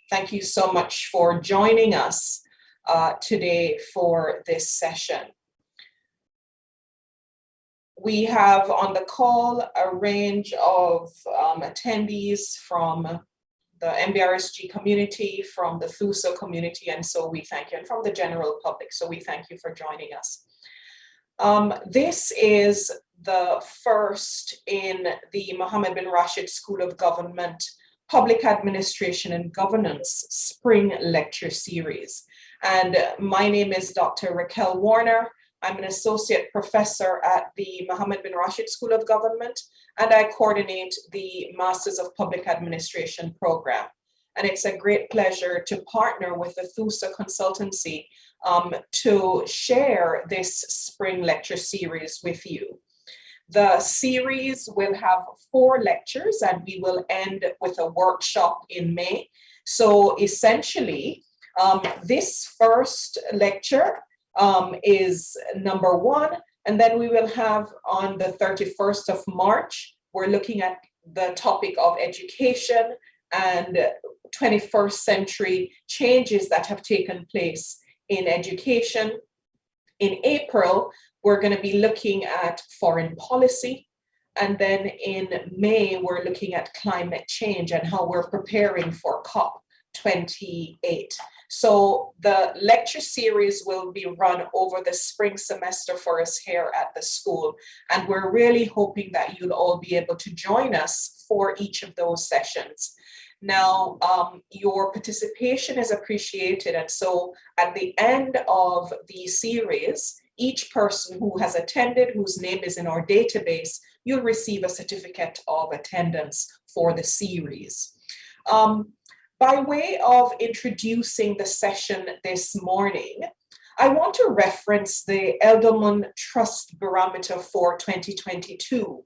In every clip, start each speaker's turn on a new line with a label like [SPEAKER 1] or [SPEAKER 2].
[SPEAKER 1] Thank you so much for joining us today for this session. We have on the call a range of attendees from the MBRSG community, from the THUSO community, and so we thank you, and from the general public, so we thank you for joining us. This is the first in the Mohammed bin Rashid School of Government, Public Administration and Governance Spring Lecture Series. And my name is Dr. Raquel Warner. I'm an associate professor at the Mohammed bin Rashid School of Government, and I coordinate the Masters of Public Administration program. And it's a great pleasure to partner with the THUSO consultancy to share this spring lecture series with you. The series will have 4 lectures and we will end with a workshop in May. So essentially, this first lecture is number 1, and then we will have on the 31st of March, we're looking at the topic of education and 21st century changes that have taken place in education. In April, we're going to be looking at foreign policy. And then in May, we're looking at climate change and how we're preparing for COP28. So the lecture series will be run over the spring semester for us here at the school. And we're really hoping that you'll all be able to join us for each of those sessions. Now, your participation is appreciated. And so at the end of the series, each person who has attended, whose name is in our database, you'll receive a certificate of attendance for the series. By way of introducing the session this morning, I want to reference the Edelman Trust Barometer for 2022,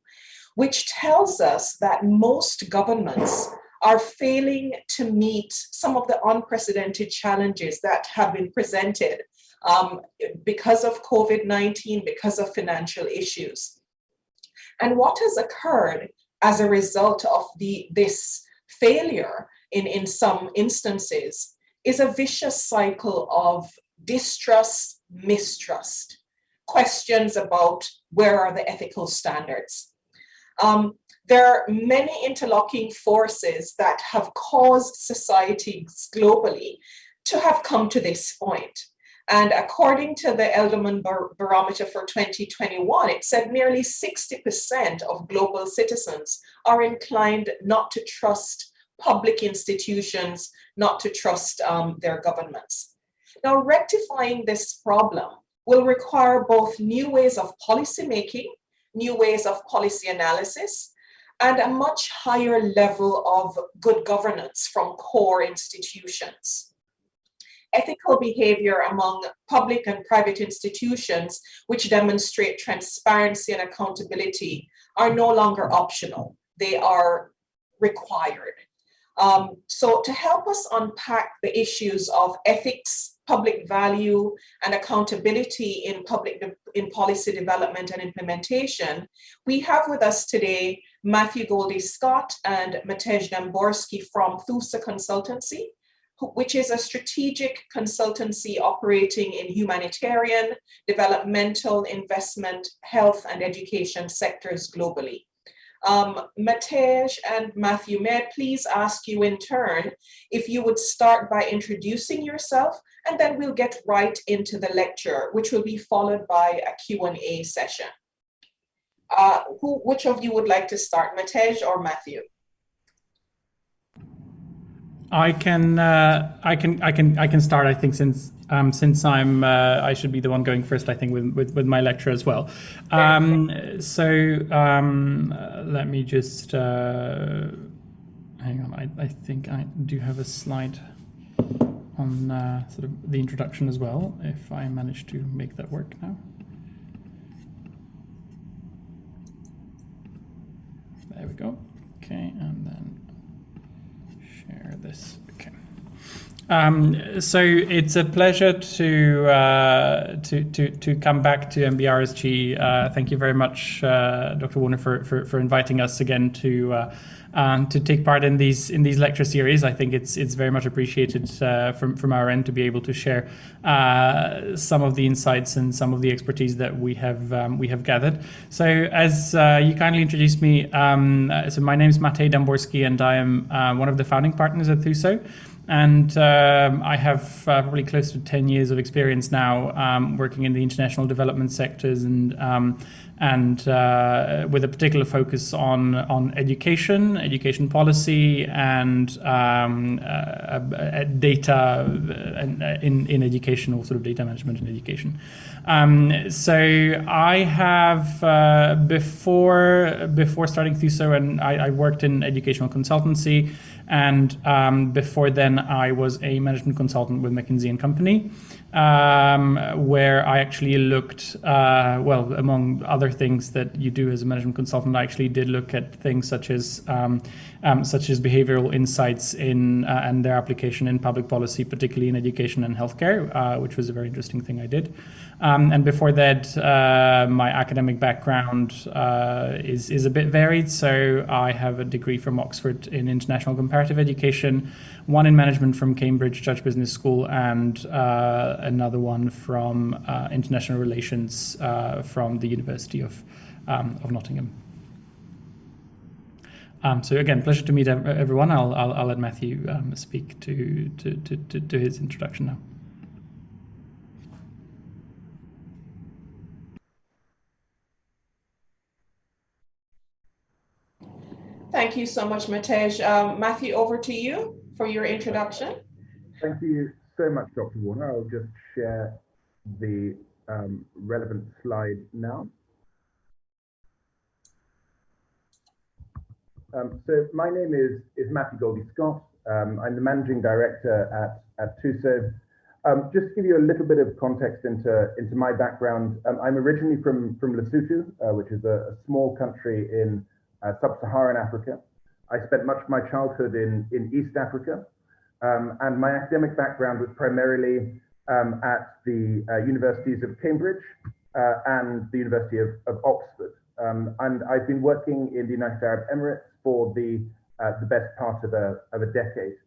[SPEAKER 1] which tells us that most governments are failing to meet some of the unprecedented challenges that have been presented because of COVID-19, because of financial issues. And what has occurred as a result of this failure in some instances is a vicious cycle of distrust, mistrust, questions about where are the ethical standards. There are many interlocking forces that have caused societies globally to have come to this point. And according to the Edelman Barometer for 2021, it said nearly 60% of global citizens are inclined not to trust public institutions, not to trust their governments. Now, rectifying this problem will require both new ways of policy making, new ways of policy analysis, and a much higher level of good governance from core institutions. Ethical behavior among public and private institutions, which demonstrate transparency and accountability, are no longer optional. They are required. So to help us unpack the issues of ethics, public value, and accountability in policy development and implementation, we have with us today Matthew Goldie Scott and Matej Damborski from THUSO Consultancy, which is a strategic consultancy operating in humanitarian, developmental, investment, health, and education sectors globally. Matej and Matthew, may I please ask you in turn if you would start by introducing yourself, and then we'll get right into the lecture, which will be followed by a Q&A session. Which of you would like to start, Matej or Matthew?
[SPEAKER 2] I can start. I think since I should be the one going first. I think with my lecture as well. Let me just hang on. I think I do have a slide on sort of the introduction as well, if I manage to make that work now. There we go. Okay, and then share this. Okay. So it's a pleasure to come back to MBRSG. Thank you very much, Dr. Warner, for inviting us again to to take part in these lecture series. I think it's very much appreciated from our end to be able to share some of the insights and some of the expertise that we have gathered. So as you kindly introduced me, so my name is Matej Damborski, and I am one of the founding partners at THUSO. And I have probably close to 10 years of experience now working in the international development sectors and with a particular focus on education policy and data in education, or sort of data management in education. So I have before starting THUSO, and I worked in educational consultancy. And before then, I was a management consultant with McKinsey & Company, where I actually looked, well, among other things that you do as a management consultant, I actually did look at things such as behavioral insights and their application in public policy, particularly in education and healthcare, which was a very interesting thing I did. And before that, my academic background is a bit varied. So I have a degree from Oxford in international comparative education, one in management from Cambridge Judge Business School, and another one from international relations from the University of Nottingham. So again, pleasure to meet everyone. I'll let Matthew speak to his introduction now.
[SPEAKER 1] Thank you so much, Matej. Matthew, over to you for your introduction.
[SPEAKER 3] Thank you so much, Dr. Warner. I'll just share the relevant slide now. So my name is Matthew Goldie-Scott. I'm the Managing Director at THUSO. Just to give you a little bit of context into my background, I'm originally from Lesotho, which is a small country in sub-Saharan Africa. I spent much of my childhood in East Africa, and my academic background was primarily at the universities of Cambridge and the University of Oxford. And I've been working in the United Arab Emirates for the best part of a decade.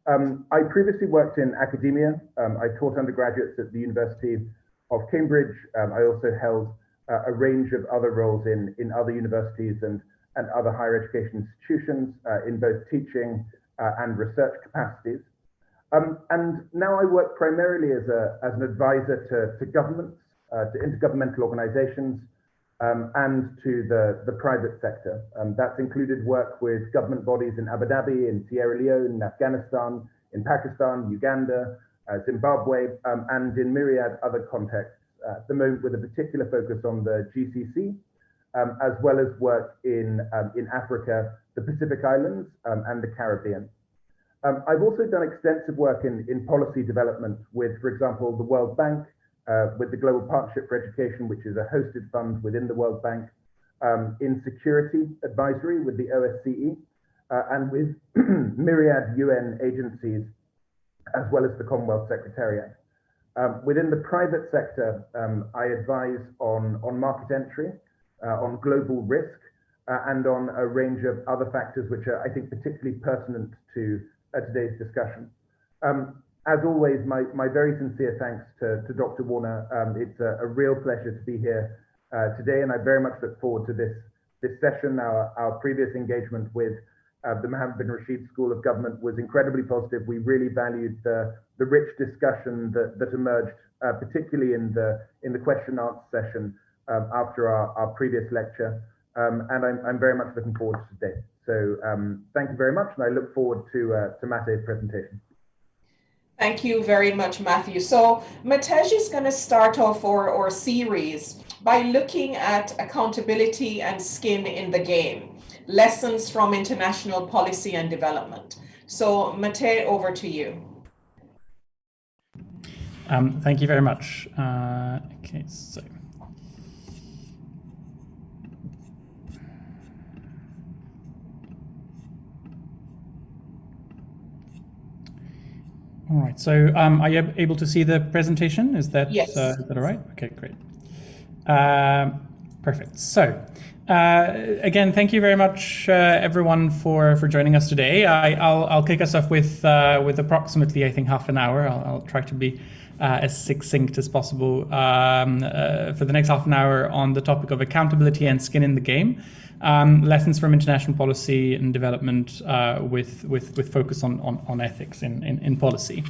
[SPEAKER 3] I previously worked in academia. I taught undergraduates at the University of Cambridge. I also held a range of other roles in other universities and other higher education institutions in both teaching and research capacities. And now I work primarily as an advisor to governments, to intergovernmental organizations, and to the private sector. That's included work with government bodies in Abu Dhabi, in Sierra Leone, in Afghanistan, in Pakistan, Uganda, Zimbabwe, and in myriad other contexts, at the moment with a particular focus on the GCC, as well as work in Africa, the Pacific Islands, and the Caribbean. I've also done extensive work in policy development with, for example, the World Bank, with the Global Partnership for Education, which is a hosted fund within the World Bank, in security advisory with the OSCE, and with myriad UN agencies, as well as the Commonwealth Secretariat. Within the private sector, I advise on market entry, on global risk, and on a range of other factors which are, I think, particularly pertinent to today's discussion. As always, my very sincere thanks to Dr. Warner. It's a real pleasure to be here today, and I very much look forward to this session. Our previous engagement with the Mohammed bin Rashid School of Government was incredibly positive. We really valued the rich discussion that emerged, particularly in the question answer session after our previous lecture, and I'm very much looking forward to today. So thank you very much, and I look forward to Matej's presentation.
[SPEAKER 1] Thank you very much, Matthew. So Matej is going to start off our series by looking at accountability and skin in the game, lessons from international policy and development. So Matej, over to you.
[SPEAKER 2] Thank you very much. Okay, so. All right, so are you able to see the presentation? Is that,
[SPEAKER 1] yes.
[SPEAKER 2] Is that all right? Okay, great. Perfect. So Again, thank you very much, everyone, for joining us today. I'll kick us off with approximately, I think, half an hour. I'll try to be as succinct as possible for the next half an hour on the topic of accountability and skin in the game. Lessons from international policy and development with focus on ethics in policy.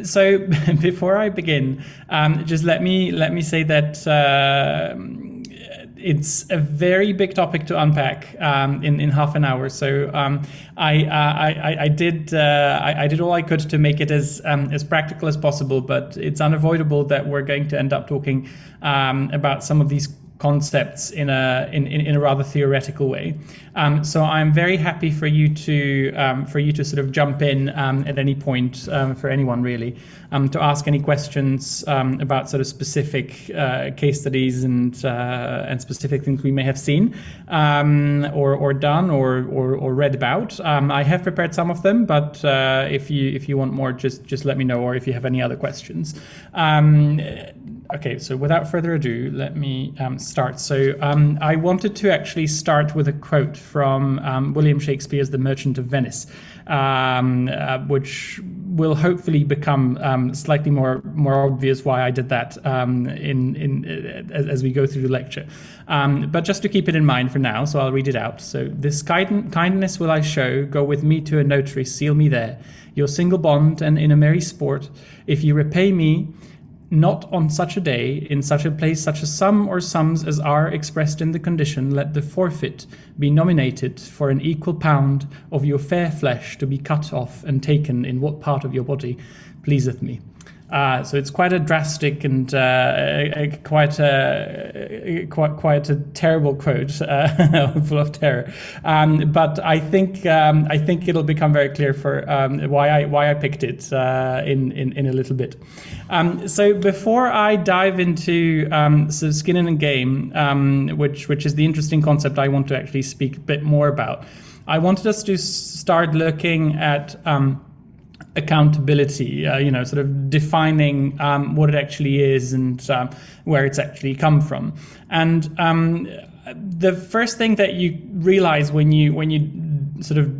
[SPEAKER 2] So before I begin, just let me say that it's a very big topic to unpack in half an hour. So I did all I could to make it as practical as possible, but it's unavoidable that we're going to end up talking about some of these concepts in a rather theoretical way. So I'm very happy for you to sort of jump in at any point, for anyone really, to ask any questions about sort of specific case studies and specific things we may have seen or done or read about. I have prepared some of them, but if you want more, just let me know, or if you have any other questions. Okay, so without further ado, let me start. So I wanted to actually start with a quote from William Shakespeare's The Merchant of Venice, which will hopefully become slightly more obvious why I did that as we go through the lecture. But just to keep it in mind for now, so I'll read it out. So, "This kindness will I show, go with me to a notary, seal me there, your single bond, and in a merry sport, if you repay me, not on such a day, in such a place, such a sum or sums as are expressed in the condition, let the forfeit be nominated for an equal pound of your fair flesh to be cut off and taken in what part of your body pleaseth me." So it's quite a drastic and quite a terrible quote, full of terror. But I think it'll become very clear for why I picked it in a little bit. So before I dive into so skin in the game, which is the interesting concept I want to actually speak a bit more about, I wanted us to start looking at accountability, sort of defining what it actually is and where it's actually come from. And the first thing that you realize when you sort of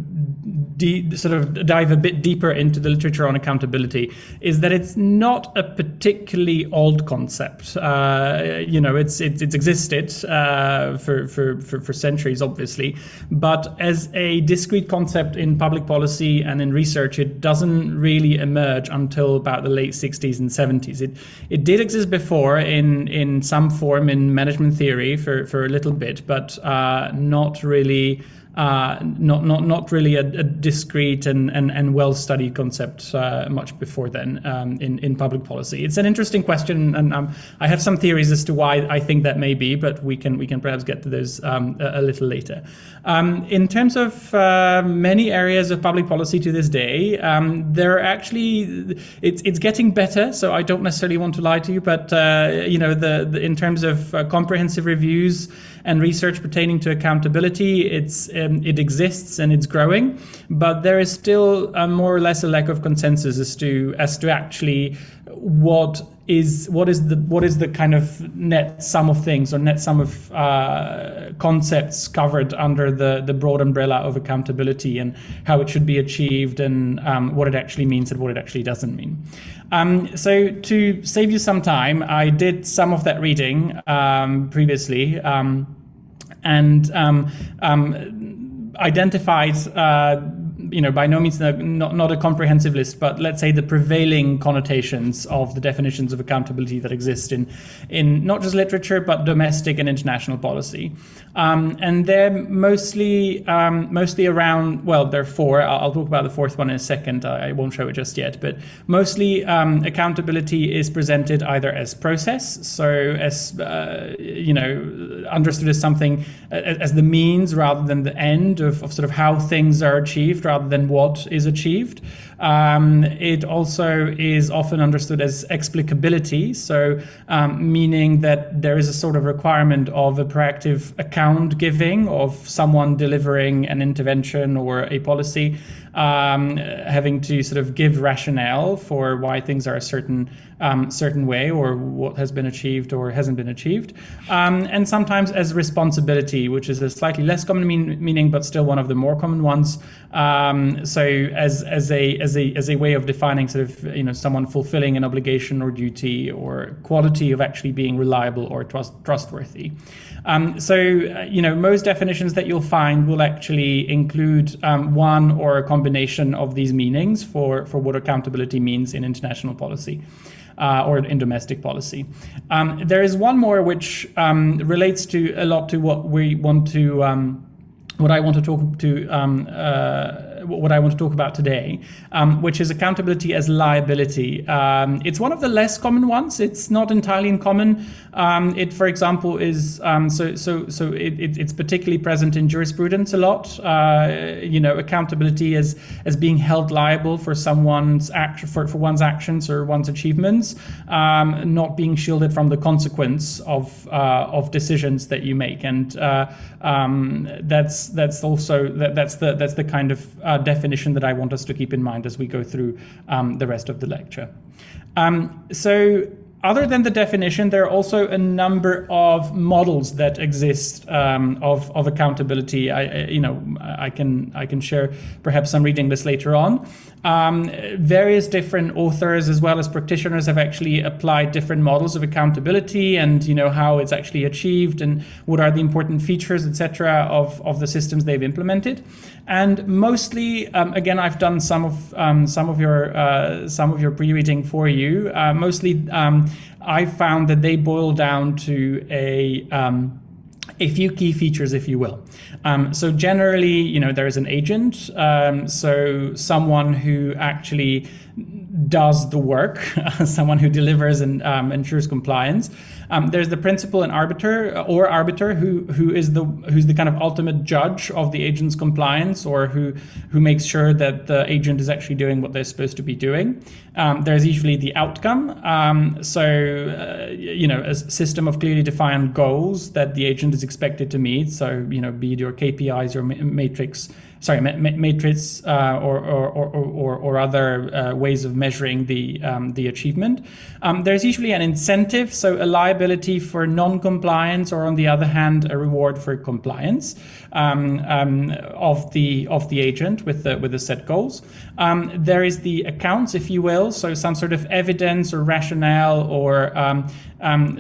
[SPEAKER 2] dive a bit deeper into the literature on accountability is that it's not a particularly old concept. It's existed for centuries, obviously, but as a discrete concept in public policy and in research, it doesn't really emerge until about the late 60s and 70s. It did exist before in some form in management theory for a little bit, but not really. Not really a discrete and well-studied concept much before then in public policy. It's an interesting question, and I have some theories as to why I think that may be, but we can perhaps get to those a little later. In terms of many areas of public policy to this day, there are actually it's getting better. So I don't necessarily want to lie to you, but the in terms of comprehensive reviews and research pertaining to accountability, it exists and it's growing, but there is still more or less a lack of consensus as to actually what is the kind of net sum of things or net sum of concepts covered under the broad umbrella of accountability and how it should be achieved and what it actually means and what it actually doesn't mean. So to save you some time, I did some of that reading previously and identified by no means not a comprehensive list, but let's say the prevailing connotations of the definitions of accountability that exist in not just literature, but domestic and international policy. And they're mostly around, well, there are four. I'll talk about the fourth one in a second. I won't show it just yet, but mostly accountability is presented either as process, so as, understood as something, as the means rather than the end of sort of how things are achieved rather than what is achieved. It also is often understood as explicability, so meaning that there is a sort of requirement of a proactive account giving of someone delivering an intervention or a policy. having to sort of give rationale for why things are a certain way, or what has been achieved or hasn't been achieved, and sometimes as responsibility, which is a slightly less common meaning, but still one of the more common ones. So as a way of defining sort of someone fulfilling an obligation or duty, or quality of actually being reliable or trustworthy. Most definitions that you'll find will actually include one or a combination of these meanings for what accountability means in international policy. Or in domestic policy. There is one more which relates to a lot to what we want to, what I want to talk about today, which is accountability as liability. It's one of the less common ones. It's not entirely uncommon. It, for example, is it's particularly present in jurisprudence a lot. Accountability as being held liable for someone's for one's actions or one's achievements, not being shielded from the consequence of decisions that you make, and that's the kind of definition that I want us to keep in mind as we go through the rest of the lecture. Other than the definition, there are also a number of models that exist of accountability. I can share perhaps some reading this later on. Various different authors as well as practitioners have actually applied different models of accountability, and how it's actually achieved and what are the important features, etc., of the systems they've implemented. And mostly, again, I've done some of your pre-reading for you. Mostly, I found that they boil down to a few key features, if you will. So generally, there is an agent, so someone who actually does the work, someone who delivers and ensures compliance. There's the principal and arbiter who's the kind of ultimate judge of the agent's compliance, or who makes sure that the agent is actually doing what they're supposed to be doing. There's usually the outcome, a system of clearly defined goals that the agent is expected to meet. So be it your KPIs or matrix, or other ways of measuring the achievement. There's usually an incentive, so a liability for non-compliance, or on the other hand, a reward for compliance of the agent with the set goals. There is the accounts, if you will, so some sort of evidence or rationale, or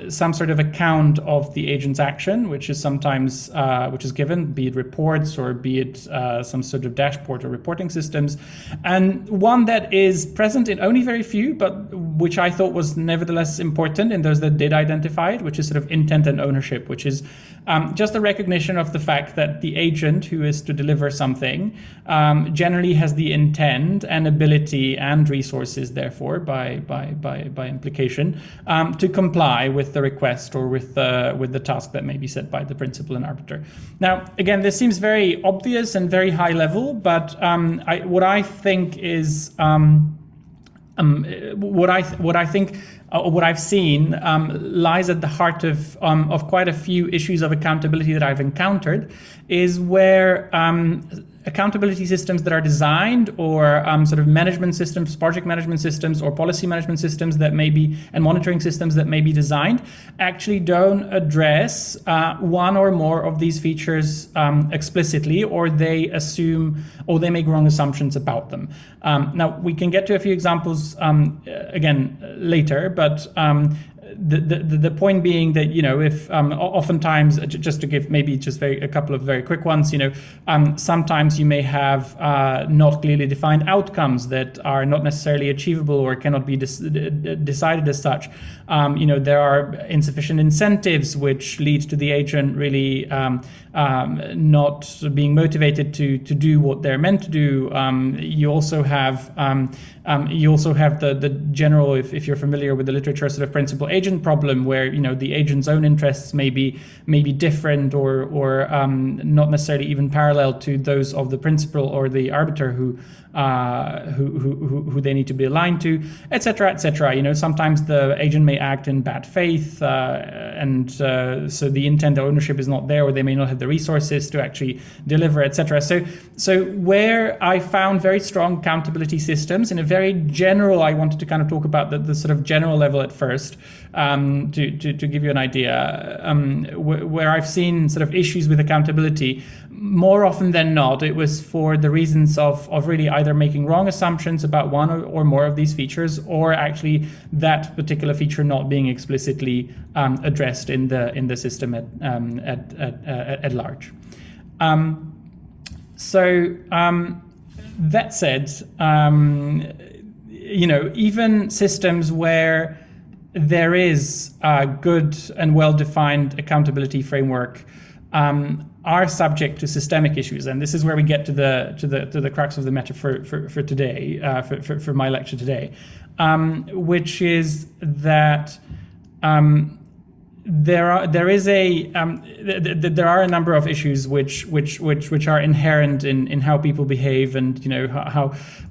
[SPEAKER 2] some sort of account of the agent's action, which is sometimes which is given, be it reports or be it some sort of dashboard or reporting systems. And one that is present in only very few, but which I thought was nevertheless important in those that did identify it, which is sort of intent and ownership, which is just a recognition of the fact that the agent who is to deliver something generally has the intent and ability and resources, therefore, by implication, to comply with the request or with the task that may be set by the principal and arbiter. Now, again, this seems very obvious and very high level, but what I think is what I've seen lies at the heart of quite a few issues of accountability that I've encountered, is where accountability systems that are designed, or sort of management systems, project management systems, or policy management systems that may be, and monitoring systems that may be designed, actually don't address one or more of these features explicitly, or they assume, or they make wrong assumptions about them. Now, we can get to a few examples again later, but the point being that, if oftentimes, just to give maybe just a couple of very quick ones, sometimes you may have not clearly defined outcomes that are not necessarily achievable or cannot be decided as such. There are insufficient incentives which lead to the agent really not being motivated to do what they're meant to do. You also have the general, if you're familiar with the literature, sort of principal agent agent problem, where the agent's own interests may be different or not necessarily even parallel to those of the principal or the arbiter who they need to be aligned to, etc., etc. Sometimes the agent may act in bad faith, and so the intent or ownership is not there, or they may not have the resources to actually deliver, etc. So where I found very strong accountability systems in a very general, I wanted to kind of talk about the sort of general level at first, to give you an idea, where I've seen sort of issues with accountability. More often than not, it was for the reasons of really either making wrong assumptions about one or more of these features, or actually that particular feature not being explicitly addressed in the system at large. That said, even systems where there is a good and well-defined accountability framework are subject to systemic issues, and this is where we get to the crux of the matter for today, for my lecture today, which is that there are a number of issues which are inherent in how people behave, and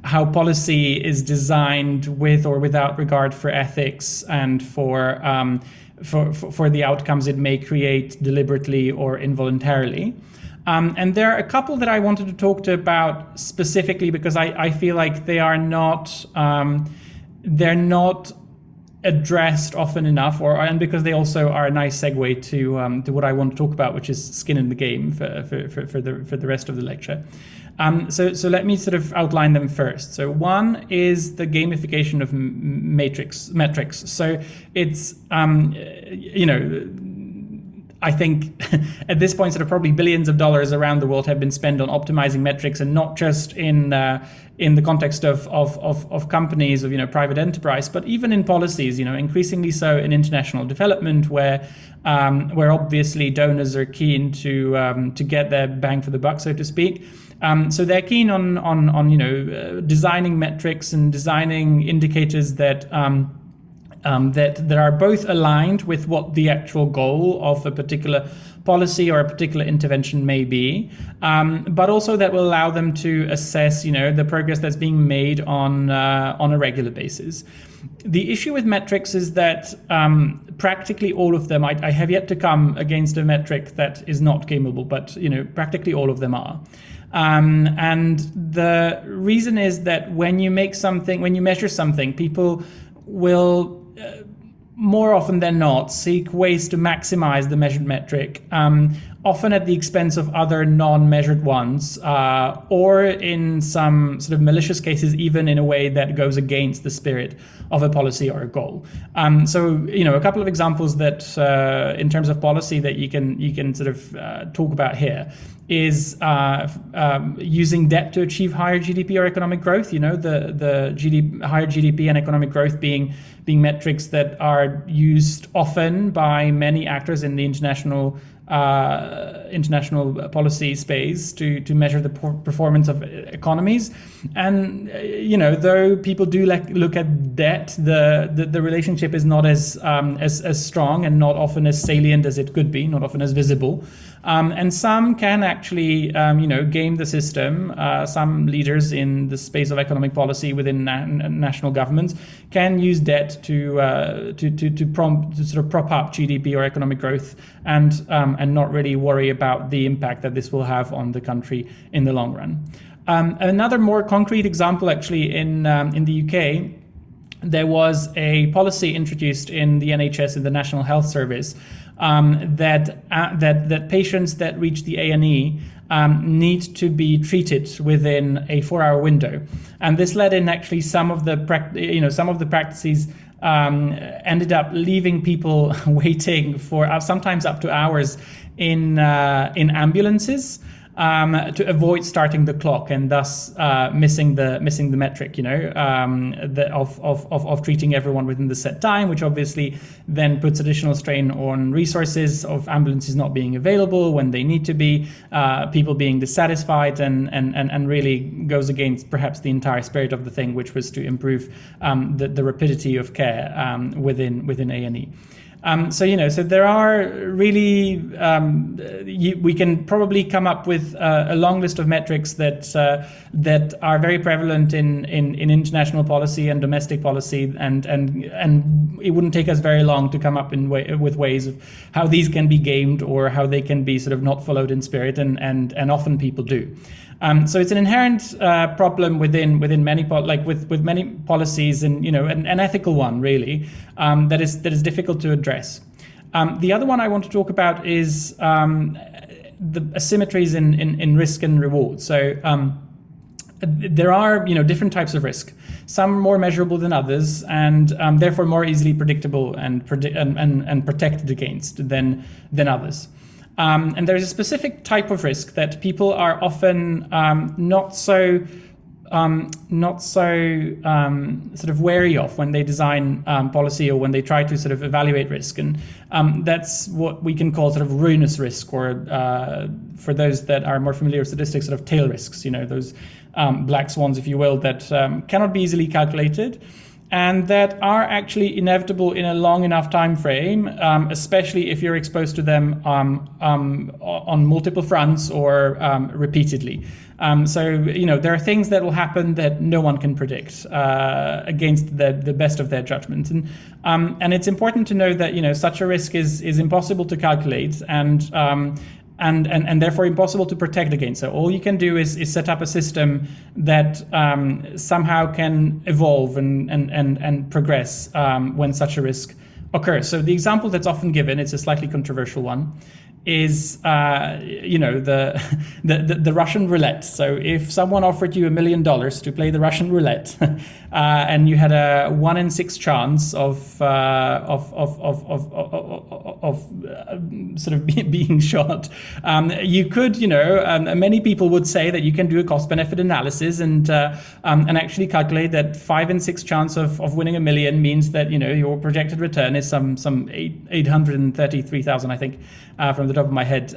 [SPEAKER 2] how policy is designed with or without regard for ethics and for the outcomes it may create deliberately or involuntarily. And there are a couple that I wanted to talk about specifically because I feel like they're not addressed often enough, and because they also are a nice segue to what I want to talk about, which is skin in the game for the rest of the lecture. So let me sort of outline them first. So one is the gamification of metrics. So it's I think at this point, sort of probably billions of dollars around the world have been spent on optimizing metrics, and not just in the context of companies, of private enterprise, but even in policies. Increasingly so in international development, where obviously donors are keen to get their bang for the buck, so to speak. So they're keen on designing metrics and designing indicators that are both aligned with what the actual goal of a particular policy or a particular intervention may be, but also that will allow them to assess, the progress that's being made on a regular basis. The issue with metrics is that practically all of them, I have yet to come against a metric that is not gameable, but practically all of them are. And the reason is that when you measure something, people will more often than not seek ways to maximize the measured metric, often at the expense of other non-measured ones, or in some sort of malicious cases, even in a way that goes against the spirit of a policy or a goal. So a couple of examples that, in terms of policy, that you can sort of talk about here is using debt to achieve higher GDP or economic growth. Higher GDP and economic growth being metrics that are used often by many actors in the international policy space to measure the performance of economies. And though people do look at debt, the relationship is not as strong and not often as salient as it could be, not often as visible. And some can actually game the system. Some leaders in the space of economic policy within national governments can use debt to sort of prop up GDP or economic growth, and not really worry about the impact that this will have on the country in the long run. Another more concrete example, actually, in the UK, there was a policy introduced in the NHS, in the National Health Service, that patients that reach the A&E need to be treated within a 4-hour window, and this led in actually some of the practices ended up leaving people waiting for sometimes up to hours in ambulances. to avoid starting the clock and thus missing the metric, of treating everyone within the set time, which obviously then puts additional strain on resources of ambulances not being available when they need to be, people being dissatisfied, and really goes against perhaps the entire spirit of the thing, which was to improve the rapidity of care within A&E. So there are really, we can probably come up with a long list of metrics that are very prevalent in international policy and domestic policy, and it wouldn't take us very long to come up with ways of how these can be gamed or how they can be sort of not followed in spirit, and often people do. So it's an inherent problem within many with many policies, and an ethical one really, that is difficult to address. The other one I want to talk about is the asymmetries in risk and reward. So there are different types of risk. Some more measurable than others, and therefore more easily predictable and protected against than others. And there's a specific type of risk that people are often not so sort of wary of when they design policy, or when they try to sort of evaluate risk, and that's what we can call sort of ruinous risk, or for those that are more familiar with statistics, sort of tail risks. Those black swans, if you will, that cannot be easily calculated, and that are actually inevitable in a long enough time frame, especially if you're exposed to them on multiple fronts or repeatedly. So there are things that will happen that no one can predict against the best of their judgment, and it's important to know that such a risk is impossible to calculate, and therefore impossible to protect against. So all you can do is set up a system that somehow can evolve and progress when such a risk occurs. So the example that's often given, it's a slightly controversial one, is the Russian roulette. So if someone offered you $1 million to play the Russian roulette, and you had a 1 in 6 chance of sort of being shot, you could, many people would say that you can do a cost-benefit analysis and actually calculate that 5 in 6 chance of winning $1 million means that your projected return is some 833,000, I think, from the top of my head,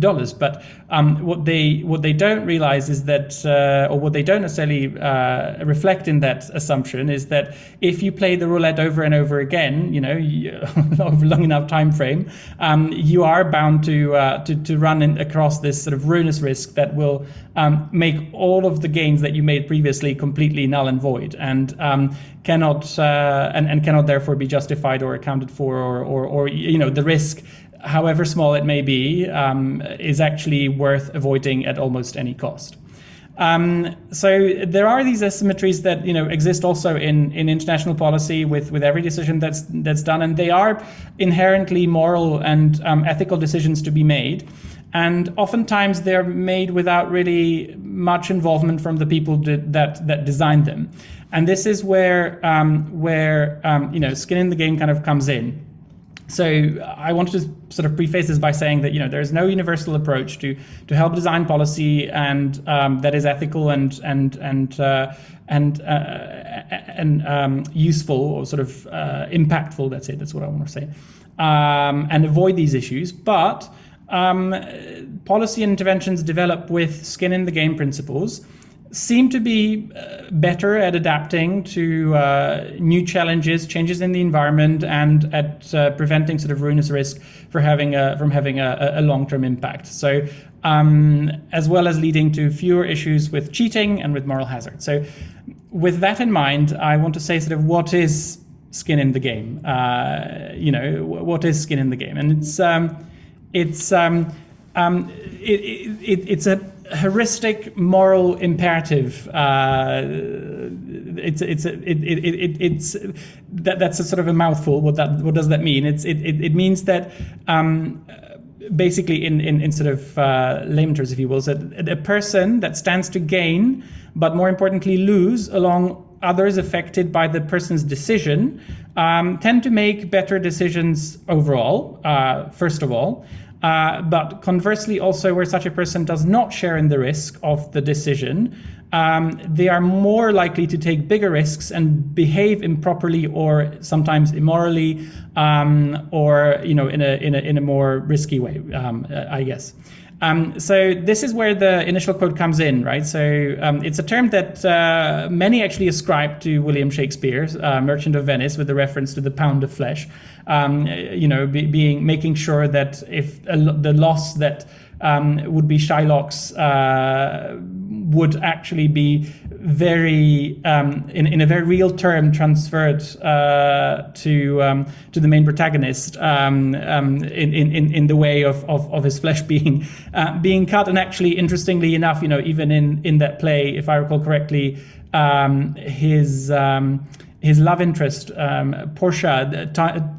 [SPEAKER 2] dollars. But what they don't realize is that, or what they don't necessarily reflect in that assumption, is that if you play the roulette over and over again, over long enough time frame, you are bound to run across this sort of ruinous risk that will make all of the gains that you made previously completely null and void, and cannot therefore be justified or accounted for, or the risk, however small it may be, is actually worth avoiding at almost any cost. So there are these asymmetries that exist also in international policy with every decision that's done, and they are inherently moral and ethical decisions to be made. And oftentimes they're made without really much involvement from the people that designed them. And this is where skin in the game kind of comes in. So I wanted to sort of preface this by saying that there is no universal approach to help design policy and that is ethical and useful, or sort of impactful. That's what I want to say, and avoid these issues. But policy interventions developed with skin in the game principles seem to be better at adapting to new challenges, changes in the environment, and at preventing sort of ruinous risk from having a long-term impact. So, as well as leading to fewer issues with cheating and with moral hazard. So, with that in mind, I want to say sort of what is skin in the game. What is skin in the game, and it's a heuristic moral imperative. That's a sort of a mouthful. What does that mean? It means that basically in sort of layman terms, if you will, so a person that stands to gain, but more importantly lose along others affected by the person's decision, tend to make better decisions overall, first of all. But conversely, also where such a person does not share in the risk of the decision, they are more likely to take bigger risks and behave improperly or sometimes immorally, or in a more risky way, I guess. So this is where the initial quote comes in, right? So it's a term that many actually ascribe to William Shakespeare's Merchant of Venice, with the reference to the pound of flesh, making sure that if the loss that would be Shylock's would actually be very in a very real term transferred to the main protagonist in the way of his flesh being cut. And actually, interestingly enough, even in that play, if I recall correctly, his love interest, Portia,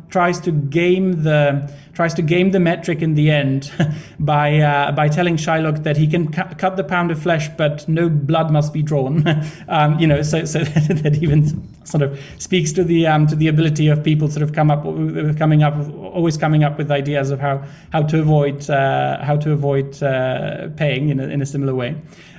[SPEAKER 2] tries to game the metric in the end by telling Shylock that he can cut the pound of flesh, but no blood must be drawn. So that even sort of speaks to the ability of people sort of always coming up with ideas of how to avoid paying in a similar way.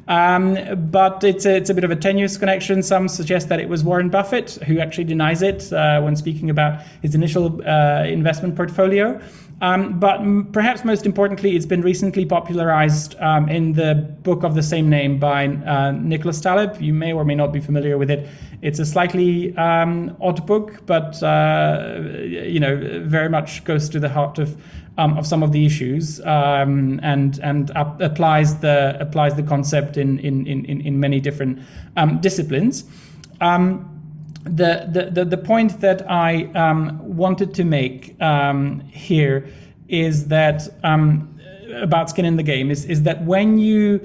[SPEAKER 2] But it's a bit of a tenuous connection. Some suggest that it was Warren Buffett who actually denies it when speaking about his initial investment portfolio. But perhaps most importantly, it's been recently popularized in the book of the same name by Nicholas Taleb. You may or may not be familiar with it. It's a slightly odd book, but very much goes to the heart of some of the issues, and applies the concept in many different disciplines. The point that I wanted to make here is that about skin in the game is that when you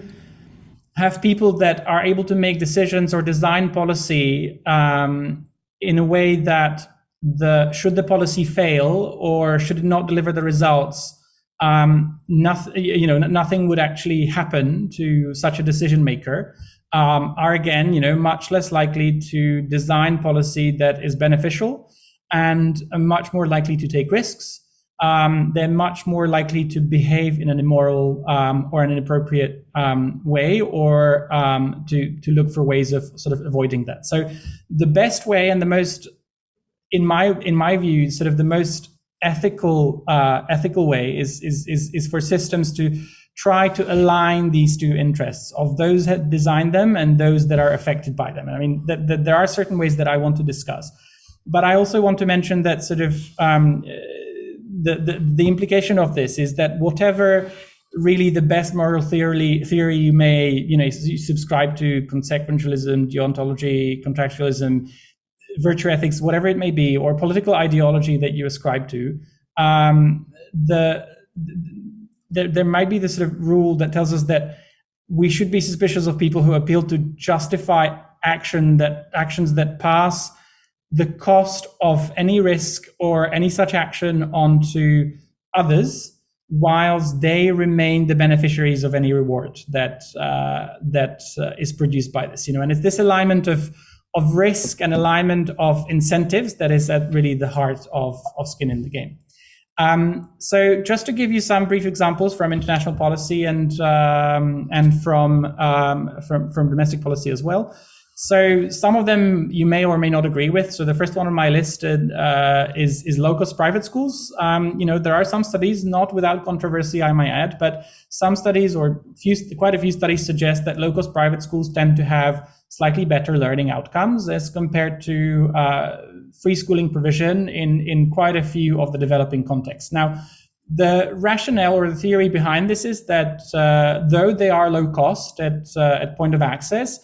[SPEAKER 2] have people that are able to make decisions or design policy in a way that should the policy fail or should it not deliver the results, nothing would actually happen to such a decision maker, are again, much less likely to design policy that is beneficial and much more likely to take risks. They're much more likely to behave in an immoral or an inappropriate way, or to look for ways of sort of avoiding that. So the best way and the most, in my view, sort of the most ethical way is for systems to try to align these two interests of those that design them and those that are affected by them. And I mean, there are certain ways that I want to discuss, but I also want to mention that sort of the implication of this is that whatever really the best moral theory you may, you subscribe to, consequentialism, deontology, contractualism, virtue ethics, whatever it may be, or political ideology that you ascribe to, there might be this sort of rule that tells us that we should be suspicious of people who appeal to justify actions that pass the cost of any risk or any such action onto others, whilst they remain the beneficiaries of any reward that is produced by this. And it's this alignment of risk and alignment of incentives that is at really the heart of skin in the game. So just to give you some brief examples from international policy and from domestic policy as well. So some of them you may or may not agree with. So the first one on my list is low-cost private schools. There are some studies, not without controversy, I might add, but some studies or quite a few studies suggest that low-cost private schools tend to have slightly better learning outcomes as compared to free schooling provision in quite a few of the developing contexts. Now, the rationale or the theory behind this is that though they are low cost at point of access,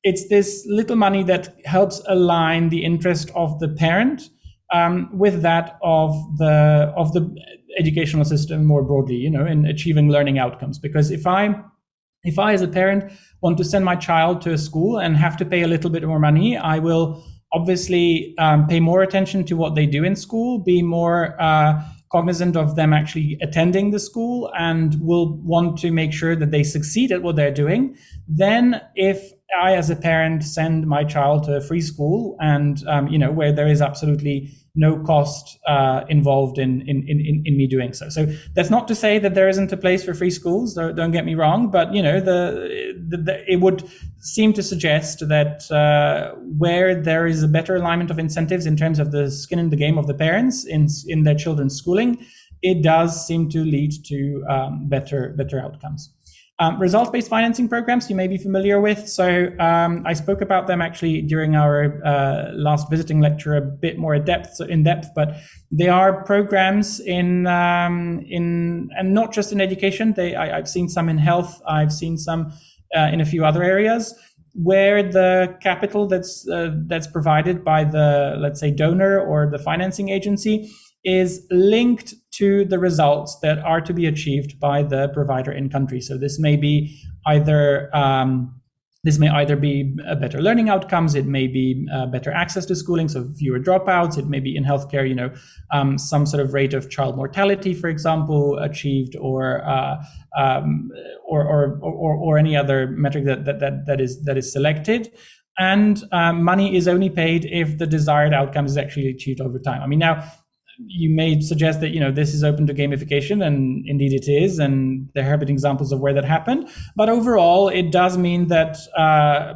[SPEAKER 2] it's this little money that helps align the interest of the parent with that of the educational system more broadly, in achieving learning outcomes. Because if I as a parent want to send my child to a school and have to pay a little bit more money, I will obviously pay more attention to what they do in school, be more cognizant of them actually attending the school, and will want to make sure that they succeed at what they're doing. Then if I, as a parent, send my child to a free school, and where there is absolutely no cost involved in me doing so. So that's not to say that there isn't a place for free schools. Don't get me wrong, but it would seem to suggest that where there is a better alignment of incentives in terms of the skin in the game of the parents in their children's schooling, it does seem to lead to better outcomes. Result-based financing programs you may be familiar with. So I spoke about them actually during our last visiting lecture a bit more in depth, but they are programs in and not just in education. I've seen some in health. I've seen some in a few other areas where the capital that's provided by the, let's say, donor or the financing agency is linked to the results that are to be achieved by the provider in country. So this may be either be better learning outcomes, it may be better access to schooling, so fewer dropouts, it may be in healthcare, some sort of rate of child mortality, for example, achieved, or any other metric that is selected. And money is only paid if the desired outcome is actually achieved over time. I mean, now, you may suggest that this is open to gamification, and indeed it is, and there have been examples of where that happened. But overall, it does mean that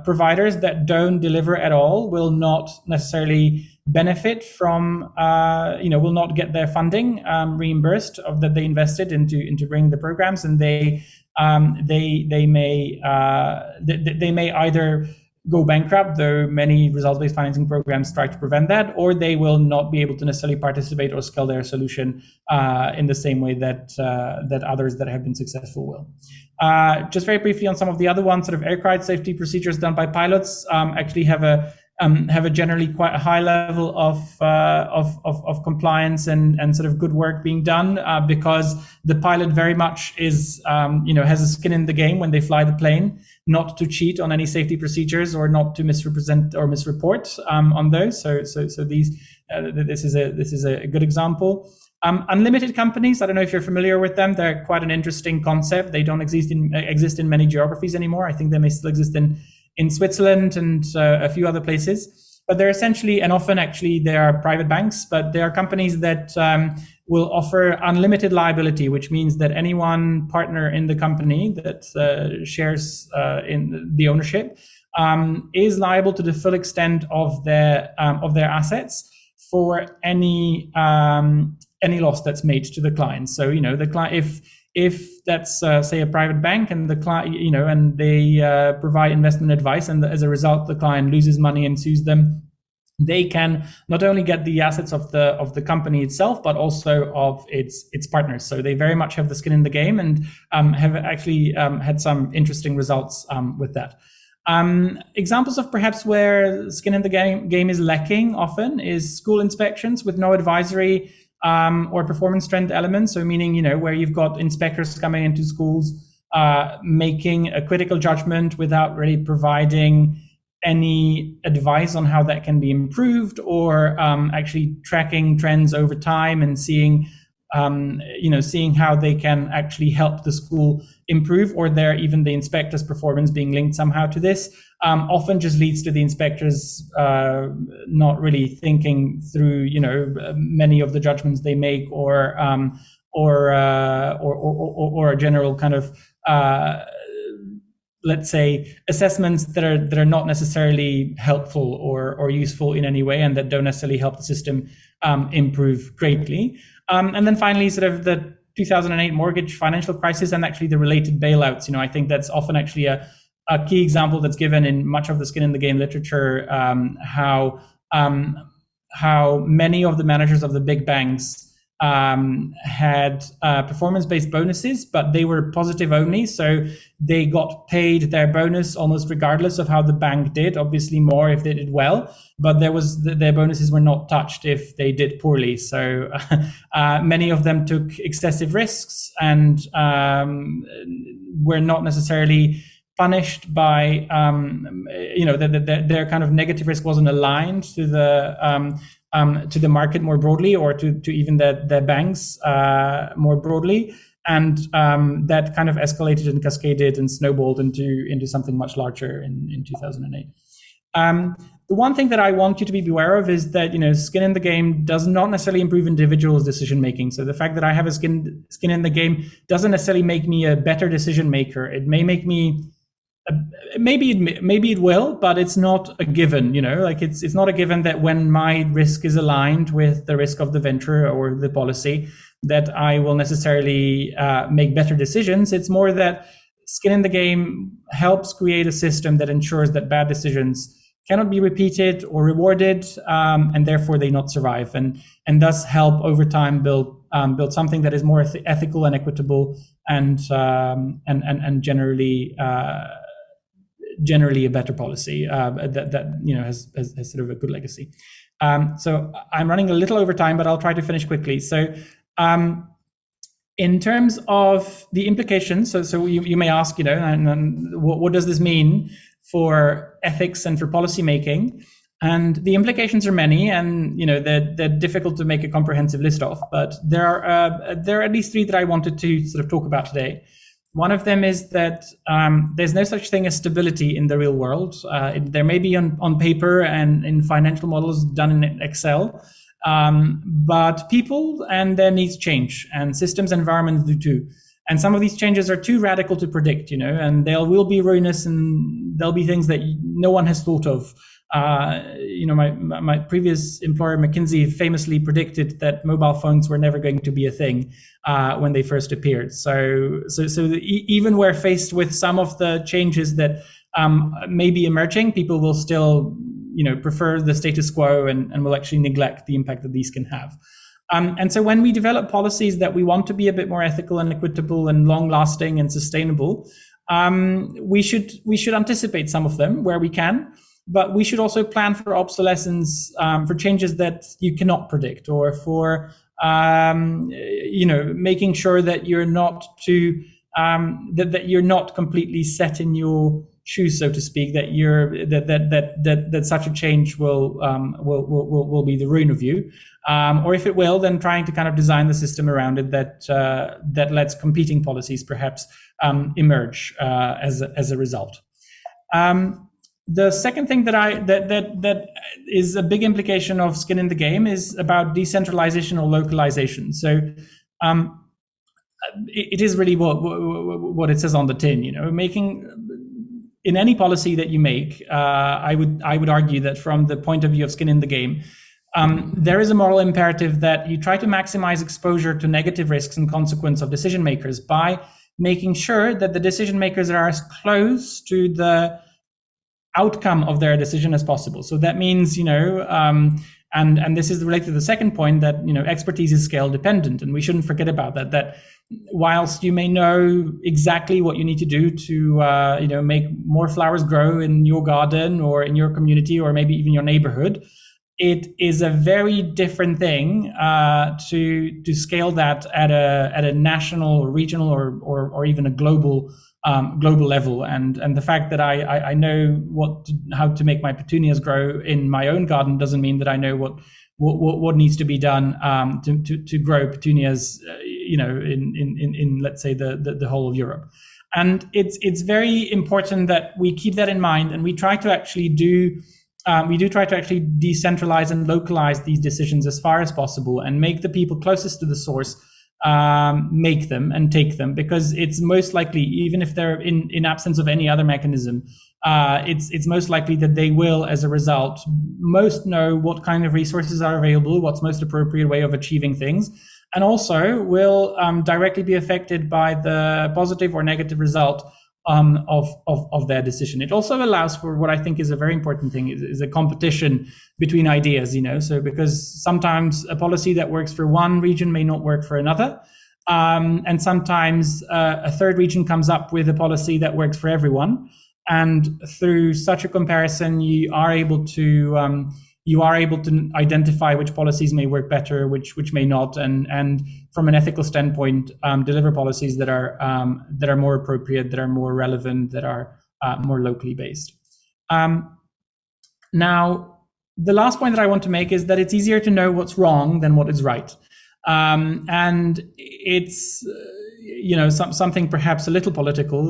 [SPEAKER 2] providers that don't deliver at all will not necessarily benefit from, will not get their funding reimbursed that they invested into bringing the programs, and they may either go bankrupt, though many results-based financing programs try to prevent that, or they will not be able to necessarily participate or scale their solution in the same way that others that have been successful will. Just very briefly on some of the other ones, sort of aircraft safety procedures done by pilots actually have a generally quite a high level of compliance and sort of good work being done because the pilot very much is has a skin in the game when they fly the plane, not to cheat on any safety procedures or not to misrepresent or misreport on those. So these this is a good example. Unlimited companies, I don't know if you're familiar with them. They're quite an interesting concept. They don't exist in many geographies anymore. I think they may still exist in Switzerland and a few other places, but they're essentially, and often actually they are private banks, but they are companies that will offer unlimited liability, which means that any one partner in the company that shares in the ownership is liable to the full extent of their assets for any loss that's made to the client. So the client, if that's say a private bank and the client, and they provide investment advice, and as a result the client loses money and sues them, they can not only get the assets of the company itself, but also of its partners. So they very much have the skin in the game, and have actually had some interesting results with that. Examples of perhaps where skin in the game is lacking often is school inspections with no advisory or performance trend elements. So meaning, where you've got inspectors coming into schools, making a critical judgment without really providing any advice on how that can be improved, or actually tracking trends over time and seeing how they can actually help the school improve, or even the inspector's performance being linked somehow to this, often just leads to the inspectors not really thinking through, many of the judgments they make, or a general kind of let's say assessments that are not necessarily helpful or useful in any way, and that don't necessarily help the system improve greatly. And then finally, sort of the 2008 mortgage financial crisis and actually the related bailouts. I think that's often actually a key example that's given in much of the skin in the game literature, how many of the managers of the big banks had performance-based bonuses, but they were positive only. So they got paid their bonus almost regardless of how the bank did, obviously more if they did well, but their bonuses were not touched if they did poorly. So many of them took excessive risks and were not necessarily punished by, their kind of negative risk wasn't aligned to the market more broadly, or to even their banks more broadly. and that kind of escalated and cascaded and snowballed into something much larger in 2008. The one thing that I want you to be aware of is that, skin in the game does not necessarily improve individuals' decision making. So the fact that I have a skin in the game doesn't necessarily make me a better decision maker. It may make me, maybe it will, but it's not a given. It's not a given that when my risk is aligned with the risk of the venture or the policy, that I will necessarily make better decisions. It's more that skin in the game helps create a system that ensures that bad decisions cannot be repeated or rewarded, and therefore they not survive, and thus help over time build something that is more ethical and equitable, and generally a better policy that has sort of a good legacy. So I'm running a little over time, but I'll try to finish quickly. So in terms of the implications, so you may ask, and what does this mean for ethics and for policy making? And the implications are many, and they're difficult to make a comprehensive list of. But there are at least three that I wanted to sort of talk about today. One of them is that there's no such thing as stability in the real world. There may be on paper and in financial models done in Excel, but people and their needs change, and systems and environments do too. And some of these changes are too radical to predict, and they will be ruinous, and there'll be things that no one has thought of. My previous employer, McKinsey, famously predicted that mobile phones were never going to be a thing when they first appeared. So even we're faced with some of the changes that may be emerging, people will still, prefer the status quo and will actually neglect the impact that these can have. And so when we develop policies that we want to be a bit more ethical and equitable and long-lasting and sustainable, we should anticipate some of them where we can, but we should also plan for obsolescence, for changes that you cannot predict, or for making sure that you're not that you're not completely set in your shoes, so to speak, that such a change will be the ruin of you, or if it will, then trying to kind of design the system around it that lets competing policies perhaps emerge as a result. The second thing that is a big implication of skin in the game is about decentralization or localization. So it is really what it says on the tin. Making in any policy that you make, I would argue that from the point of view of skin in the game, there is a moral imperative that you try to maximize exposure to negative risks and consequence of decision makers by making sure that the decision makers are as close to the outcome of their decision as possible. So that means, and this is related to the second point, that expertise is scale dependent, and we shouldn't forget about that. That whilst you may know exactly what you need to do to make more flowers grow in your garden or in your community or maybe even your neighborhood, it is a very different thing to scale that at a national or regional or even a global level. And the fact that I know how to make my petunias grow in my own garden doesn't mean that I know what needs to be done to grow petunias in let's say the whole of Europe. And it's very important that we keep that in mind, and we try to actually decentralize and localize these decisions as far as possible, and make the people closest to the source make them and take them, because it's most likely, even if they're in absence of any other mechanism, it's most likely that they will, as a result, most know what kind of resources are available, what's most appropriate way of achieving things, and also will directly be affected by the positive or negative result of their decision. It also allows for what I think is a very important thing, is a competition between ideas, so because sometimes a policy that works for one region may not work for another, and sometimes a third region comes up with a policy that works for everyone, and through such a comparison you are able to identify which policies may work better, which may not, and from an ethical standpoint, deliver policies that are more appropriate, that are more relevant, that are more locally based. Now, the last point that I want to make is that it's easier to know what's wrong than what is right, and it's something perhaps a little political,